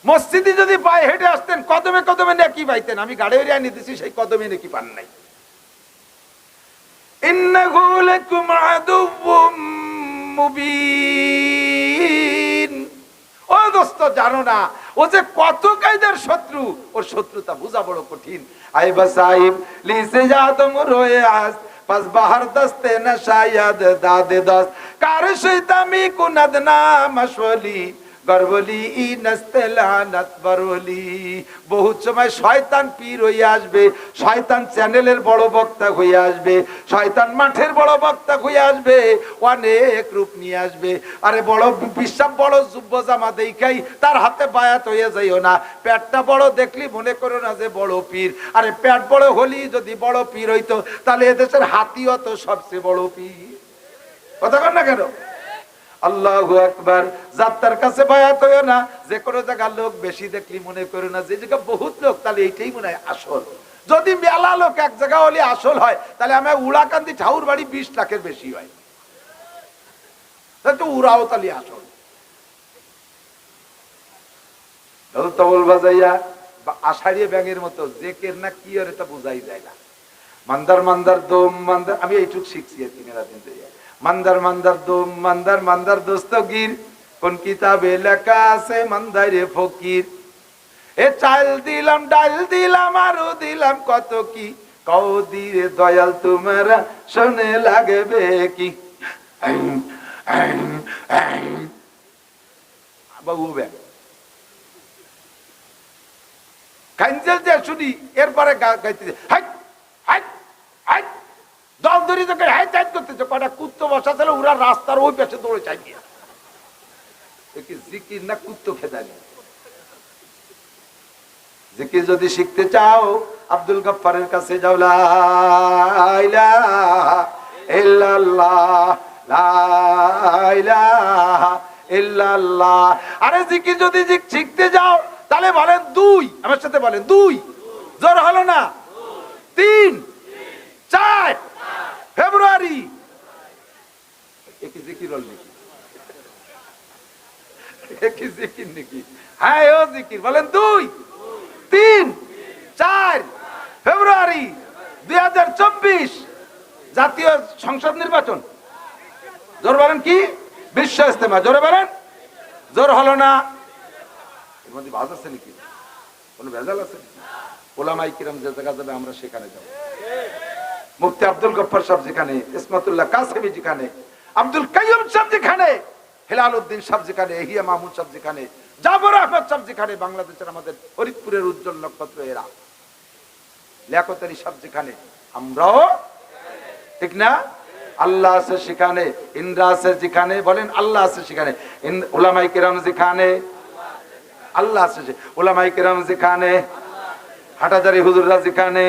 মসজিদে যদি পায়ে হেঁটে আসতেন কদমে কদমে নেকি পাইতেন, আমি গাড়ি এরিয়া নিয়ে দিছি, সেই কদমে নেকি পান নাই। ইন্নাহু লাকুম আদুউম মুবিন। ও দোস্ত জানো না ও যে কত কায়দার শত্রু, ওর শত্রুতা বোঝা বড় কঠিন। আই বাসাইব লিসে যাদম রয়ে আস পাস বাহার দস্তে না শায়দ দাদে দস্ত কার শৈতামি কুনাদ না মশওয়ালি গরবলি ই নস্তেলানাত বরবলি। বহুত সময় শয়তান পীর হয়ে আসবে, শয়তান চ্যানেলের বড় বক্তা হয়ে আসবে, শয়তান মাঠের বড় বক্তা হয়ে আসবে, অনেক রূপ নিয়ে আসবে। আরে বড় বিশ্বাস বড় যুব্য জামা দেখাই তার হাতে বায়াত হয়ে যাইও না, পেটটা বড় দেখলি মনে করো না যে বড় পীর। আরে পেট বড় হলি যদি বড় পীর হইতো তাহলে এদেশের হাতিও তো সবচেয়ে বড় পীর। কথা কর না কেন? আল্লাহু আকবার। যাত্রার কাছে বায়াত হইও না, যে কোনো জায়গার লোক বেশি দেখলি মনে করো না যে জায়গা বহুত লোক তাহলে এইটাই মনে হয় আসল। যদি মেলা লোক এক জায়গা হলে আসল হয়, তাহলে আমার উড়াকান্দি ঠাউর বাড়ি 20 লাখের বেশি হয়, তো উড়াও তাহলে আসল। তবল বাজাইয়া আষাঢ়িয়ে ব্যাঙের মতো জেকের না কি আর এটা বোঝাই যায় না। মান্দার মান্দার দোম মান্দার, আমি এইটুক শিখছি তিনেরা দিন যাইয়া। মান্দার মান্দার দোম মান্দার মান্দার দোস্তগীর, কোন কিতাবে লেখা আছে মান্দারে ফকির। এ চাল দিলাম ডাল দিলাম আরো দিলাম কত কি, কও দিরে দয়াল তোমারা শোনে লাগবে কি। বাবু ব্যাগ কাঞ্জেল যে শুনি, এরপরে গাইতেছে হাই হাই হাই, দল ধরি তোকে হাই চাইজ করতেছে, কটা কুত্তো বসা ছিল ওরা রাস্তার ওই পাশে দৌড়ে চাই গিয়ে। জিকির না কুত্তো খেদানি। জিকির যদি শিখতে চাও আব্দুল গফফারের কাছে যাও। লা ইলাহা ইল্লাল্লাহ লা ইলাহা ইল্লাল্লাহ। আরে জিকির যদি শিখতে যাও তাহলে বলেন 2, আমার সাথে বলেন 2, জোর হলো না, 3, 4 ফেব্রুয়ারি। একই জিকির হল নাকি? একই জিকির নাকি? হ্যাঁ ও জিকির, বলেন 2, 3, 4 ফেব্রুয়ারি 2024 জাতীয় সংসদ নির্বাচন, জোর বলেন কি? বিশ্ব ইজতেমা, জোরে বলেন। জোর হলো না? এর মধ্যে বাজ আছে নাকি? কোনো ভেজাল আছে? ওলামায়ে কিরাম যে জায়গা যাবে আমরা সেখানে যাব। মুফতি আব্দুল গফফার সাহেব যেখানে, ইসমাতুল্লাহ কাসেমি যেখানে, আব্দুল কাইয়ুম সাহেব যেখানে, হেলাল উদ্দিন সাহেব যেখানে, এহিয়া মাহমুদ সাহেব যেখানে, জাবর আহমদ সাহেব যেখানে, বাংলাদেশের আমাদের ফরিদপুরের উজ্জ্বল নক্ষত্র এরা, লিয়াকত আলী সাহেব যেখানে, আমরাও, ঠিক না? আল্লাহ আছে সেখানে, ইন্দ্রা আছে যেখানে, বলেন আল্লাহ আছে সেখানে, উলামায়ে কিরাম যেখানে, আল্লাহ আছে, উলামায়ে কিরাম যেখানে, হাটাজারি হুজুররা যেখানে,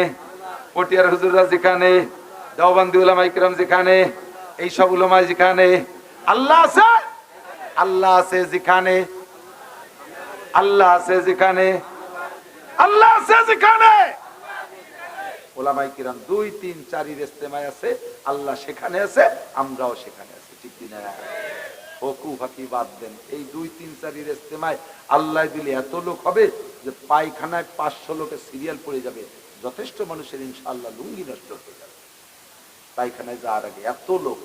পটিয়ার হুজুররা যেখানে, দেওবন্দি উলামায়ে কিরাম যেখানে, এই সব উলামা যেখানে, আল্লাহ আছে, আল্লাহ আছে যেখানে, আল্লাহ আছে যেখানে, আল্লাহ আছে যেখানে, ওলামায়ে কিরাম 2, 3, 4 ইজতেমায় আছে, আল্লাহ সেখানে আছে, আমরাও সেখানে আছি, ঠিক কি না? হকু ফাঁকি বাদ দেন, এই 2, 3, 4 ইজতেমায় আল্লাহ দিলে এত লোক হবে যে পায়খানায় 500 লোকের সিরিয়াল পড়ে যাবে, যথেষ্ট মানুষের ইনশাআল্লাহ লুঙ্গি নষ্ট হয়ে যাবে পায়খানায় যাওয়ার আগে, এত লোক।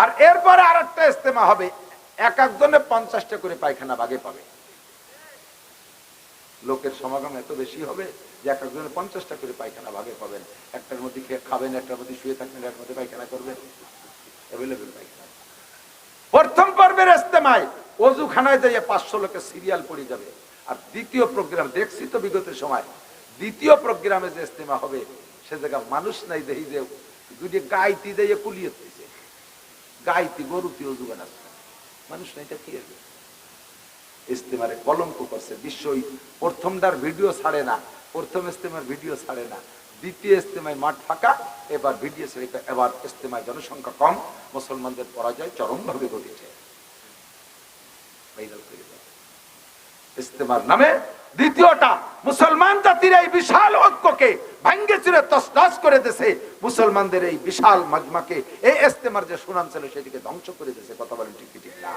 আর এরপরে আরেকটা ইজতেমা হবে, এক একজনে 50টা করে পায়খানা ভাগে পাবে। লোকের সমাগম এত বেশি হবে যে এক একজনে 50টা করে পায়খানা ভাগে পাবেন। একটার মধ্যে খেয়ে খাবেন, একটার মধ্যে শুয়ে থাকবেন, একটার মধ্যে পায়খানা করবেন, অ্যাভেলেবেল পায়খানা। প্রথম পর্বের ইজতেমায় ওযুখানায় যাইয়ে 500 লোকের সিরিয়াল পড়ে যাবে। আর দ্বিতীয় প্রোগ্রাম দেখছি তো বিগত সময়, দ্বিতীয় প্রোগ্রামে যে ইজতেমা হবে সে জায়গা মানুষ নাই, দেখি যে দুটি গাইতি দিয়ে কুলিয়ে দিচ্ছে, গাইতি গরুতি ওযু বানাচ্ছে, মানুষ নাই, এটা কি হবে? ইজতেমারে কলঙ্ক করছে বিশ্বই। প্রথমটার ভিডিও ছাড়ে না, প্রথম ইজতেমার ভিডিও ছাড়ে না, দ্বিতীয় ইজতেমায় মাঠ ফাঁকা, এবার ভিডিও ছেড়ে, এবার ইজতেমায় জনসংখ্যা কম, মুসলমানদের পরাজয় চরমভাবে ঘটেছে। ইজতেমার নামে দ্বিতীয়টা মুসলমান জাতির এই বিশাল ঐক্যকে ভাঙ্গে চুরে তছনছ করে দিয়েছে, মুসলমানদের এই বিশাল মাজমাকে, এই ইজতেমার যে সুনাম ছিল সেটিকে ধ্বংস করে দিয়েছে। কথা বলেন ঠিক ঠিক না?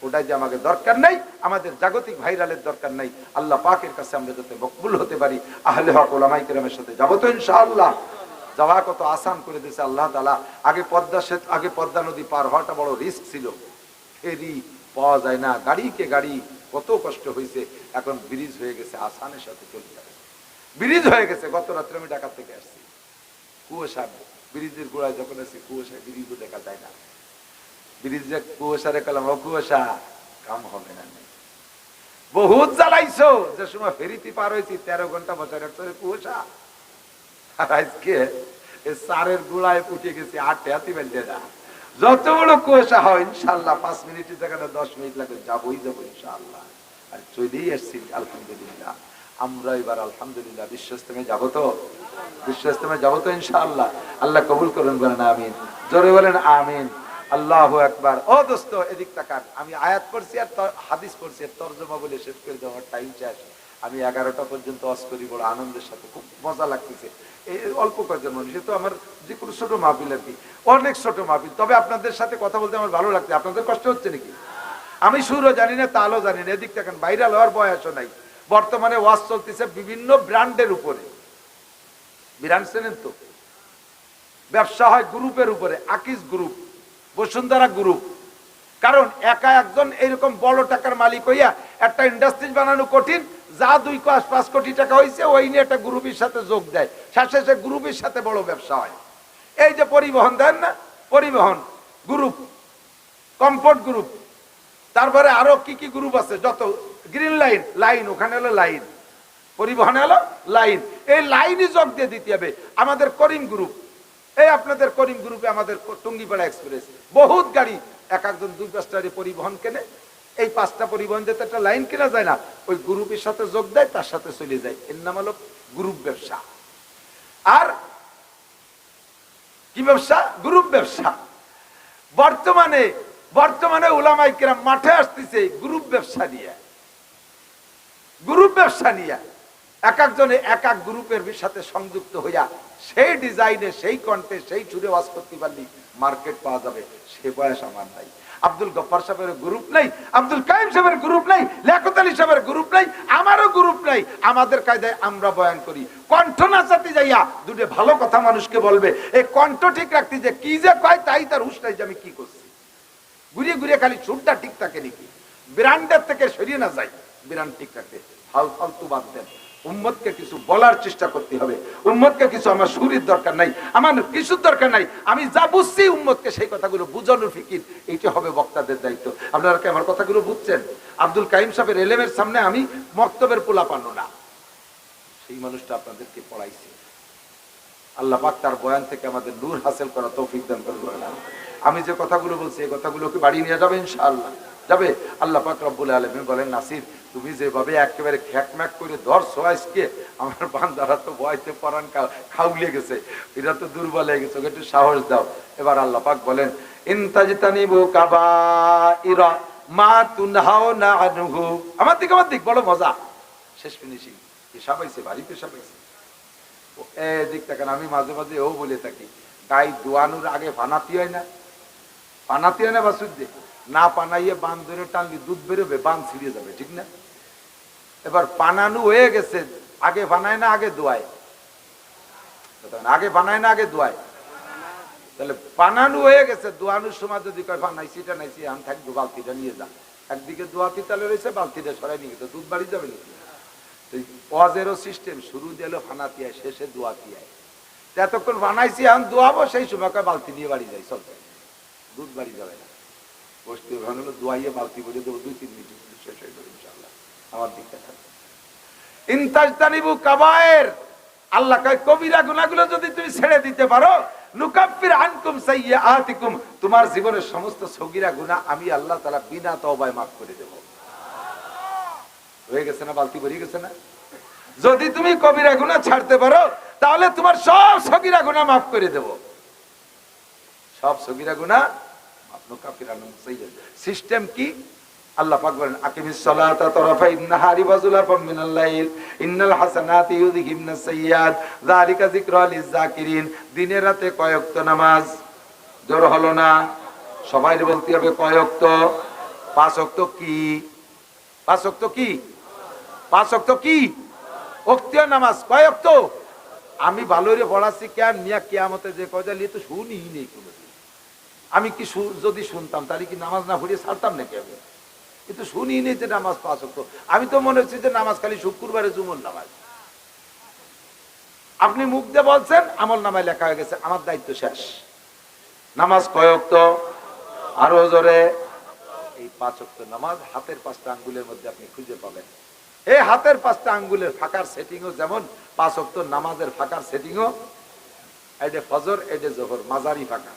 ওটাই যে আমাদের দরকার নেই, আমাদের জাগতিক ভাইরালের দরকার নেই। আল্লাহ পাকের কাছে আমরা যাতে মকবুল হতে পারি, আহলে হক ওলামায়ে কিরামের সাথে যাবো তো ইনশাআল্লাহ। যাওয়া কত আসান করে দিয়েছে আল্লাহ তাআলা। আগে পদ্মা নদী পার হওয়াটা বড় রিস্ক ছিল, ফেরি পাওয়া যায় না, গাড়িকে গাড়ি, কত কষ্ট হয়েছে। এখন ব্রিজ হয়ে গেছে, আসানের সাথে চলে যাবে, ব্রিজ হয়ে গেছে। গত রাত্রে আমি ঢাকা থেকে আসছি, কুয়াশা, ব্রিজের গোড়ায় যখন আসছি কুয়াশায় ব্রিজও দেখা যায় না। ব্রিজে কুয়াশা রেখালাম, ও কুয়াশা কাম হবে না, বহুত জ্বালাইছো। যে সময় ফেরিতে পার হয়েছি 13 ঘন্টা বছর কুয়াশা, আর আজকে সারের গোড়ায় উঠে গেছি 8 হাতি বেঁধে না। যত বড় কুয়াশা হয় ইনশাআল্লাহ 5 মিনিটের জায়গাটা 10 মিনিট লাগে, যাবোই যাবো ইনশাআল্লাহ। আর চলেই আসছি আলহামদুলিল্লাহ। আমরা এবার আলহামদুলিল্লাহ বিশ্ব ইজতেমায় যাবো তো, বিশ্ব ইজতেমায় যাবো তো ইনশাআল্লাহ। আল্লাহ কবুল করুন, বলেন আমিন, জোরে বলেন আমিন। আল্লাহু আকবার। ও দোস্ত এদিক তাকান, আমি আয়াত পড়ছি আর হাদিস পড়ছি, তরজমা বলে শেষ করে দেওয়ার টাইম শেষ। আমি 11টা পর্যন্ত ওয়াজ করি, বড় আনন্দের সাথে, খুব মজা লাগতেছে। এই অল্প কয়েকজন মানুষ, তো আমার যে কোনো ছোট মাহফিল আর কি, অনেক ছোট মাহফিল, তবে আপনাদের সাথে কথা বলতে আমার ভালো লাগছে। আপনাদের কষ্ট হচ্ছে নাকি? আমি সুরও জানি না, তালও জানি না, এদিক তাকান, ভাইরাল হওয়ার বয়সও নাই। বর্তমানে ওয়াজ চলতেছে বিভিন্ন ব্র্যান্ডের উপরে, ব্র্যান্ড চেনেন তো, ব্যবসা হয় গ্রুপের উপরে, আকিজ গ্রুপ, বসুন্ধরা গ্রুপ। কারণ একা একজন এরকম বড় টাকার মালিক হইয়া একটা ইন্ডাস্ট্রি বানানো কঠিন, যা 2-5 কোটি টাকা হয়েছে ওই নিয়ে একটা গ্রুপের সাথে যোগ দেয়, শেষে গ্রুপের সাথে বড় ব্যবসা হয়। এই যে পরিবহন দেন না, পরিবহন গ্রুপ, কমফোর্ট গ্রুপ, তারপরে আরো কি কি গ্রুপ আছে যত, গ্রিন লাইন, লাইন, ওখানে হলো লাইন, পরিবহন হলো লাইন, এই লাইনই যোগ দিয়ে দিতে হবে। আমাদের করিম গ্রুপ, এই আপনাদের করিম গ্রুপে আমাদের টুঙ্গিপাড়া এক্সপ্রেস, বহুত গাড়ি, এক একজন 2-5টা পরিবহন কেনে, এই 5টা পরিবহন যেতে একটা লাইন কেনা যায় না, ওই গ্রুপের সাথে যোগ দেয়, তার সাথে চলে যায়। এর নাম হলো গ্রুপ ব্যবসা। আর কি ব্যবসা? গ্রুপ ব্যবসা। বর্তমানে উলামায়ে কিরাম মাঠে আসতেছে গ্রুপ ব্যবসা নিয়ে, গ্রুপ ব্যবসা নিয়ে। এক একজনে এক এক গ্রুপের সাথে সংযুক্ত হইয়া সেই ডিজাইনে, সেই কণ্ঠে, সেই সুরে ওয়াজ করতে পারলি মার্কেট পাওয়া যাবে। সে বয়স আমার নাই, আব্দুল গফফার সাহেবের গ্রুপ নাই, আব্দুল কাইম সাহেবের গ্রুপ নাই, লিয়াকত আলী সাহেবের গ্রুপ নাই, আমারও গ্রুপ নাই, আমাদের কায়দায় আমরা বয়ান করি। কণ্ঠ নাচাতে যাইয়া দুটো ভালো কথা মানুষকে বলবে, এই কণ্ঠ ঠিক রাখতে যে কি যে কয় তাই তার হুঁশ নাই যে আমি কি করছি। ঘুরিয়ে ঘুরিয়ে খালি সুরটা ঠিক থাকে নাকি, ব্রান্ডের থেকে সরিয়ে না যায়, ব্রান্ড ঠিক রাখতে ফালতু বাদ দেন। উম্মতকে কিছু বলার চেষ্টা করতে হবে। উম্মতকে কিছু, আমার সুরের দরকার নাই, আমার কিছুর দরকার নাই, আমি যা বুঝছি উম্মতকে সেই কথাগুলো বুঝানোর ফিকির, এইটা হবে বক্তাদের দায়িত্ব। আপনারা কি আমার কথাগুলো বুঝছেন? আব্দুল কাইম সাহেবের এলেমের সামনে আমি মক্তবের পোলা পানো না, সেই মানুষটা আপনাদেরকে পড়াইছে। আল্লাহ পাক তার বয়ান থেকে আমাদের নূর হাসিল করা তৌফিক দান করবেন। আমি যে কথাগুলো বলছি এই কথাগুলোকে বাড়ি নিয়ে যাবে ইনশাআল্লাহ, যাবে। আল্লাহ পাক রব্বুল আলামিন বলেন, নাসির তুমি যেভাবে একেবারে খ্যাকম্যাক করে ধরছো আজকে, আমার বান্দারা তো ভয়তে পরান খাউলে গেছে, এরা তো দুর্বল হয়ে গেছে, একটু সাহস দাও। এবার আল্লাহ পাক বলেন, ইনতাজতানিবু কাবাইরা মা তুনহাউনা আনহু। আমার দিক বড় মজা, শেষ ফিনিশিং। পেশাব আইছে, ভারী পেশাব আইছে। এদিক থেকে আমি মাঝে মাঝে ও বলে থাকি, গাই দোয়ানোর আগে ফানাতি হয় না, পানাতি হয় না বাসুর দিয়ে না পানাইয়ে বান ধরে টানলি দুধ বেরোবে, বান ছিঁড়ে যাবে, ঠিক না? এবার পানানো হয়ে গেছে, আগে বানায় না আগে দোয়ায়? আগে বানায় না আগে দোয়ায়? তাহলে পানানো হয়ে গেছে, দোয়ানোর সময় যদি কয় বানাইছি এটা নাইছি আমি থাকবো, বালতিটা নিয়ে যা, একদিকে দোয়া পিতালে রয়েছে, বালতিটা সরাই নিয়ে গেছে, দুধ বাড়ি যাবে নাকি? ওয়াজেরও সিস্টেম, শুরু দিল ফানাতি আয়, শেষে দোয়াতি আয়। এতক্ষণ বানাইছি এখন দোয়াবো, সেই সময় বালতি নিয়ে বাড়ি যাই, চলবে, দুধ বাড়ি যাবে না। বসতে হলো দোয়াইয়ে বালতি বলে দেবো, 2-3 মিনিট শেষ হয়ে যাবে ইনশাআল্লাহ। আমার দিকটা থাকবে ইনতাজতানিবু কাবায়ের, আল্লাহ কয় কবিরা গুনাহগুলো যদি তুমি ছেড়ে দিতে পারো, নুকাফির আনকুম সাইয়্যাতিকুম, তোমার জীবনের সমস্ত সগীরা গুনাহ আমি আল্লাহ তাআলা বিনা তওবায় মাফ করে দেব। হয়ে গেছে না? বালতি ভরে গেছে না? যদি তুমি কবিরা গুনাহ ছাড়তে পারো তাহলে তোমার সব সগীরা গুনাহ মাফ করে দেব, সব সগীরা গুনাহ মাফ। নুকাফির আনকুম সাইয়্যাত সিস্টেম কি? আল্লাহ পাক বলেন, আকিমিস সালাতা তারাফাইন নাহারি ওয়া যুলাফাম মিনাল লাইল ইন্নাল হাসানাতি ইউযহিবনাস সাইয়্যাত যালিকা যিকরা লিয-যাকিরিন। দিনে রাতে কয় ওয়াক্ত নামাজ? জোর হলো না, সবাই বলতে হবে কয় ওয়াক্ত? 5 ওয়াক্ত। কি 5 ওয়াক্ত? কি 5 ওয়াক্ত? কি ওয়াক্তীয় নামাজ কয় ওয়াক্ত? আমি ভালোরে পড়াচ্ছি কেন মিয়া, কিয়ামতে যে কয়টা লিয়ে তো শুনিই নেই কোনোদিন। আমি কি যদি শুনতাম তাহলে কি নামাজ না পড়িয়ে ছাড়তাম নাকি? আমি কিন্তু শুনিই নেই যে নামাজ 5 ওয়াক্ত। আমি তো মনে হচ্ছে যে নামাজ খালি শুক্রবারে জুমুর নামাজ। আপনি মুখ দিয়ে বলছেন, আমল নামায় লেখা হয়ে গেছে, আমার দায়িত্ব শেষ। নামাজ কয় ওয়াক্ত? আরো জোরে। এই 5 ওয়াক্ত নামাজ হাতের 5টা আঙ্গুলের মধ্যে আপনি খুঁজে পাবেন। এই হাতের 5টা আঙ্গুলের ফাঁকার সেটিংও যেমন 5 ওয়াক্ত নামাজের ফাঁকার সেটিংও, এইটা ফজর, এইটা জোহর মাঝারি ফাঁকা,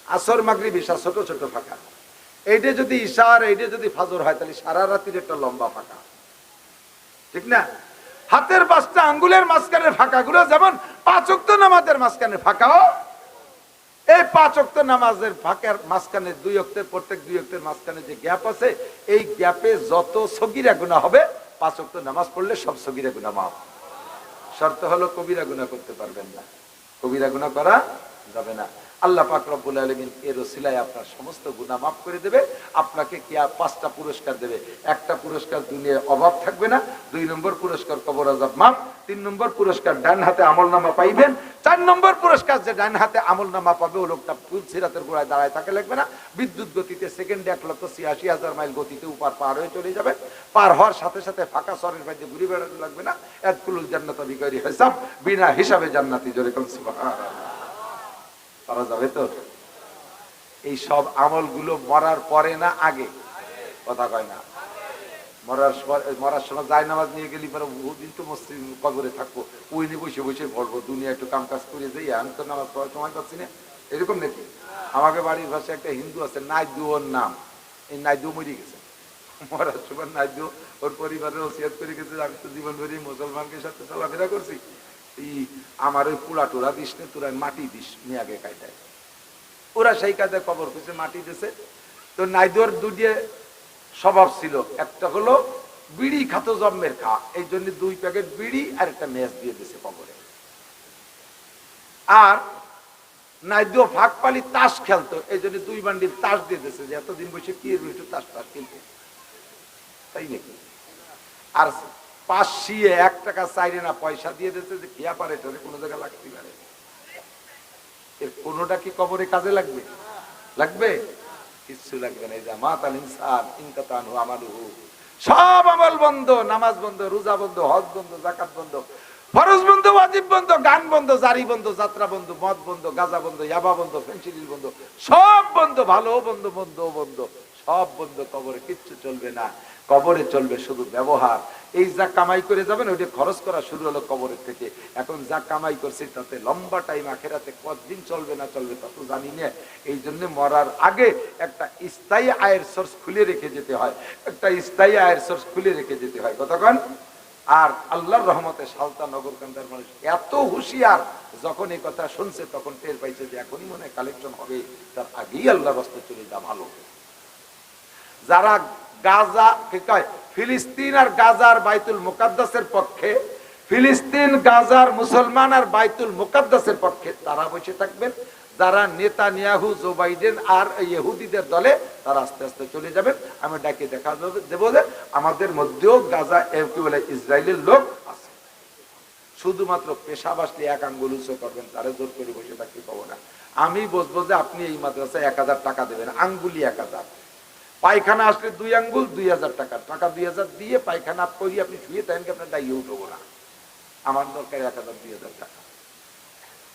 আসর মাগরিব ঈশা ছোট ছোট ফাঁকা, এইটা যদি ঈশা আর এইটা যদি ফজর হয় তাহলে সারা রাতের একটা লম্বা ফাঁকা, ঠিক না? হাতের 5টা আঙ্গুলের মাঝখানের ফাঁকাগুলো যেমন 5 ওয়াক্ত নামাজের মাঝখানের ফাঁকাও, এই 5 ওয়াক্ত নামাজের ফাঁকার মাঝখানে 2 ওয়াক্তের, প্রত্যেক 2 ওয়াক্তের মাঝখানে যে গ্যাপ আছে, এই গ্যাপে যত সগীরা গুনাহ হবে 5 ওয়াক্ত নামাজ পড়লে সব সগীরা গুনাহ মাফ। শর্ত হলো কবিরা গুনাহ করতে পারবেন না, কবিরা গুনাহ করা যাবে না। আল্লাহ পাক রব্বুল আলামিন এর ওসিলায় আপনার সমস্ত গুনাহ মাফ করে দেবে। আপনাকে কি 5টা পুরস্কার দেবে। একটা পুরস্কার দুনিয়ায় অভাব থাকবে না, 2 নম্বর পুরস্কার কবর আযাব মাফ, 3 নম্বর পুরস্কার ডান হাতে আমলনামা পাইবেন, 4 নম্বর পুরস্কার যে ডান হাতে আমলনামা পাবে ও লোকটা সিরাতের গোড়ায় দাঁড়ায় থাকে লাগবে না, বিদ্যুৎ গতিতে সেকেন্ডে 1,86,000 মাইল গতিতে উপর পার হয়ে চলে যাবে। পার হওয়ার সাথে সাথে ফাঁকা সরের মধ্যে ঘুরে বেড়াতে লাগবে না। ইয়াদখুলুল জান্নাতা বিগাইরি হিসাব, বিনা হিসাবে জান্নাতি। জোরে কোন সুবহানাল্লাহ। পারা যাবে তো? এই সব আমলগুলো মরার পরে না আগে? কথা কয় না। মরার সময় যায় নামাজ নিয়ে গেলি পরে বহুদিন তো মসজিদ কবরে থাকবো, ওই নিয়ে বসে বসে পড়বো, দুনিয়া একটু কাম কাজ করে যাই, আমি তো নামাজ পড়ার সময় পাচ্ছি না, এরকম নাকি? আমাকে বাড়ির ভাষায় একটা হিন্দু আছে, নাইদু ওর নাম, এই নাইদু মরে গেছে। মরার সময় নাইদু ওর পরিবারের ওসিয়ত করে গেছে, আমি তো জীবন ভরি মুসলমানকে সাথে চলাফেরা করছি, আমার ওই পোড়া টোড়া দিস না, তোরা মাটি দিস মেয়াকে কায়দায়। ওরা সেই কায়দায় কবর খুঁজে মাটি দিছে। তো নাইদুর 2 স্বভাব ছিল, একটা হলো বিড়ি খাতো জন্মের খা, এই জন্য 2 প্যাকেট বিড়ি আর একটা মেজ দিয়ে দিছে কবরে। আর নাইদু ফাঁক পালি তাস খেলতো, এই জন্য 2 বান্ডিল তাস দিয়ে দিছে, যে এতদিন বসে কি একটু তাস খেলতে, তাই নাকি? আর পাশিয়ে 1 টাকা চাইরে না পয়সা দিয়ে দিতে যে কি পারে এটা কোনো জায়গায় লাগতে পারে, এর কোনোটা কি কবরে কাজে লাগবে? লাগবে? কিচ্ছু লাগবে না। জামাতাল ইনসান ইনকাতানহু আমালুহু, সব আমল বন্ধ, নামাজ বন্ধ, রোজা বন্ধ, হজ বন্ধ, যাকাত বন্ধ, ফরজ বন্ধ, ওয়াজিব বন্ধ, গান বন্ধ, জারি বন্ধ, যাত্রা বন্ধ, মদ বন্ধ, গাঁজা বন্ধ, ইয়াবা বন্ধ, ফেন্সিডিল বন্ধ, সব বন্ধ, ভালো বন্ধ, বন্ধ বন্ধ, সব বন্ধ। কবরে কিচ্ছু চলবে না, কবরে চলবে শুধু ব্যবহার। এই যা কামাই করে যাবেন ওইটা খরচ করা শুরু হলো কবরের থেকে। এখন যা কামাই করছে তাতে লম্বা টাইম আখেরাতে কতদিন চলবে না চলবে তা তো জানি না। এই জন্য মরার আগে একটা স্থায়ী আয়ের সোর্স খুলে রেখে যেতে হয়, একটা স্থায়ী আয়ের সোর্স খুলে রেখে যেতে হয়। কতক্ষণ? আর আল্লাহর রহমতে সালতা নগরকান্দার মানুষ এত হুঁশিয়ার, যখন এই কথা শুনছে তখন টের পাইছে যে এখনই মনে হয় কালেকশন হবে, তার আগেই আল্লাহর রাস্তায় চলে যা ভালো। যারা গাজা কি কয় ফিলিস্তিন আর গাজার বাইতুল মুকাদ্দাসের পক্ষে, ফিলিস্তিন গাজার মুসলমান আর বাইতুল মুকাদ্দাসের পক্ষে, তারা বসে থাকবেন। যারা নেতানিয়াহু, জো বাইডেন আর ইহুদিদের দলে, তারা আস্তে আস্তে চলে যাবেন। আমি ডাকে দেখা দেবো যে আমাদের মধ্যেও গাজা কি বলে ইসরায়েলের লোক আছে। শুধুমাত্র পেশা বাসলে 1 আঙ্গুল উঁচু করবেন, তারা জোর করে বসে থাকতে পাবো না। আমি বুঝবো যে আপনি এই মাদ্রাসায় 1000 টাকা দেবেন, আঙ্গুলি 1000। পায়খানা আসলে 2 আঙ্গুল 2000 টাকা, টাকা 2000 দিয়ে পায়খানা করি আপনি শুয়ে থাকেন, আপনার দায়ী উঠবো না। আমার দরকার 1000 2000 টাকা।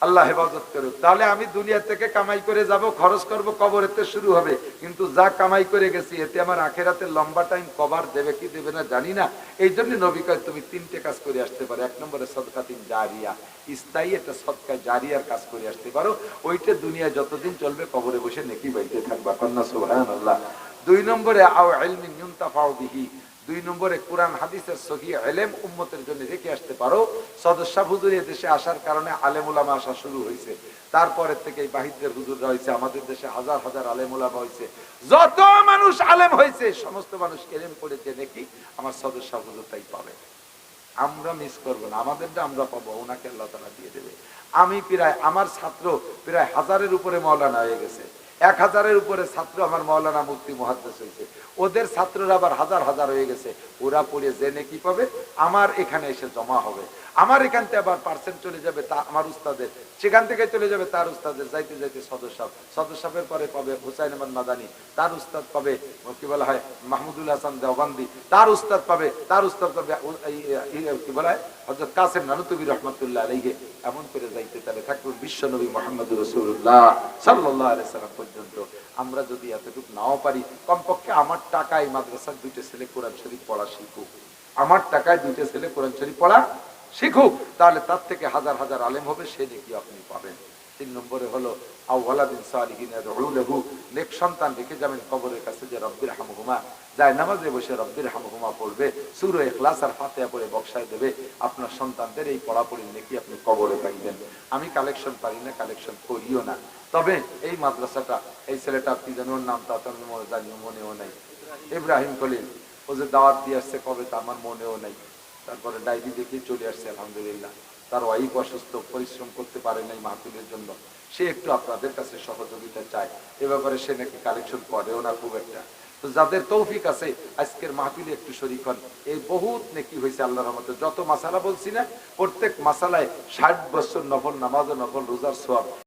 আল্লাহ হেফাজত করুক। তাহলে আমি দুনিয়া থেকে কামাই করে যাব, খরচ করব, কবরেতে শুরু হবে। কিন্তু যা কামাই করে গেছি এতে আমার আখেরাতে লম্বা টাইম কভার দেবে কি দেবে না জানি না। এই জন্য নবী কয় তুমি 3টে কাজ করে আসতে পারো। 1 নম্বরে সদকাতুন জারিয়া, স্থায়ী একটা সদকা জারিয়ার কাজ করে আসতে পারো। ওইটা দুনিয়া যতদিন চলবে কবরে বসে নেকি পাইতে থাকবা। কন্যা সুবহানাল্লাহ। 2 নম্বরে আও ইলমিন ইউনতাফাউ বিহি, 2 নম্বরে কোরআন হাদিসের সহিহ ইলম উম্মতের জন্য রেখে আসতে পারো। সদস্য হুজুর দেশে আসার কারণে আলেম উলামা আসা শুরু হয়েছে। তারপরে থেকে বাহিরদের হুজুররা হয়েছে, আমাদের দেশে হাজার হাজার আলেম উলামা হয়েছে। যত মানুষ আলেম হয়েছে সমস্ত মানুষ ইলম পড়েছে নাকি আমার সদস্য হুজুর তাই পাবে। আমরা মিস করবো না, আমাদেরটা আমরা পাবো, ওনাকে আল্লাহ তাআলা দিয়ে দেবে। আমি প্রায় আমার ছাত্র প্রায় 1000-এর উপরে মাওলানা হয়ে গেছে। 1000-এর উপরে ছাত্র আমার মাওলানা মুফতি মুহাদ্দিস হয়েছে। ওদের ছাত্ররা আবার হাজার হাজার হয়ে গেছে। ওরা পড়ে জেনে কি পাবে? আমার এখানে এসে জমা হবে। আমার এখান থেকে আবার পার্সেন্ট চলে যাবে তা আমার উস্তাদের, সেখান থেকে চলে যাবে তার উস্তাদের, যাইতে যাইতে সদস্যের পরে পাবে হুসাইন আহমদ মাদানী, তার উস্তাদ পাবে কি বলা হয় মাহমুদুল হাসান দেওবন্দি, তার উস্তাদ পাবে কি বলা হয় হযরত কাসেম নানুতুবি রহমাতুল্লাহ আলাইহি। এমন করে যাইতে তাহলে থাকবে বিশ্ব নবী মুহাম্মদুর রাসূলুল্লাহ সাল্লাল্লাহু আলাইহি সাল্লাম পর্যন্ত। আমরা যদি এতটুকু নাও পারি, কমপক্ষে আমার টাকায় মাদ্রাসার 2টে ছেলে কোরআন শরীফ পড়া শিখুক, আমার টাকায় 2টে ছেলে কোরআন শরীফ পড়া শিখুক, তাহলে তার থেকে হাজার হাজার আলেম হবে, সে নাকি আপনি পাবেন। 3 নম্বরে হলো আওয়ালাদিন সালিহিন ইয়াদউ লাহু, নেক সন্তান রেখে যাবেন কবরের কাছে যে রব্বির হামহুমা, যায় নামাজে বসে রব্বির হামহুমা পড়বে, সূরা ইখলাস আর ফাতিহা পড়ে বক্সায় দেবে। আপনার সন্তানদের এই পড়াপড়ি নাকি আপনি কবরে পাইবেন। আমি কালেকশন পারি না, কালেকশন করিও না। তবে এই মাদ্রাসাটা, এই ছেলেটা আপনি জানেন নামটা তো আমি মনেও নাই, ইব্রাহিম খলিল, ও যে দাওয়াত দিয়ে আসছে কবে তা আমার মনেও নাই। তারপরে ডায়েরি দেখে চলে আসছে আলহামদুলিল্লাহ। তার ওয়াইফ অসুস্থ, পরিশ্রম করতে পারে নাই মাহফিলের জন্য, সে একটু আপনাদের কাছে সহযোগিতা চায়। এ ব্যাপারে সে নাকি কালেকশন করেও না খুব একটা। তো যাদের তৌফিক আছে আজকের মাহফিলে একটু শরীক হন, এই বহুত নেকি হয়েছে আল্লাহর রহমতে। যত মাসালা বলছি না, প্রত্যেক মাসালায় 60 বছর নফল নামাজ ও নফল রোজার সওয়াব।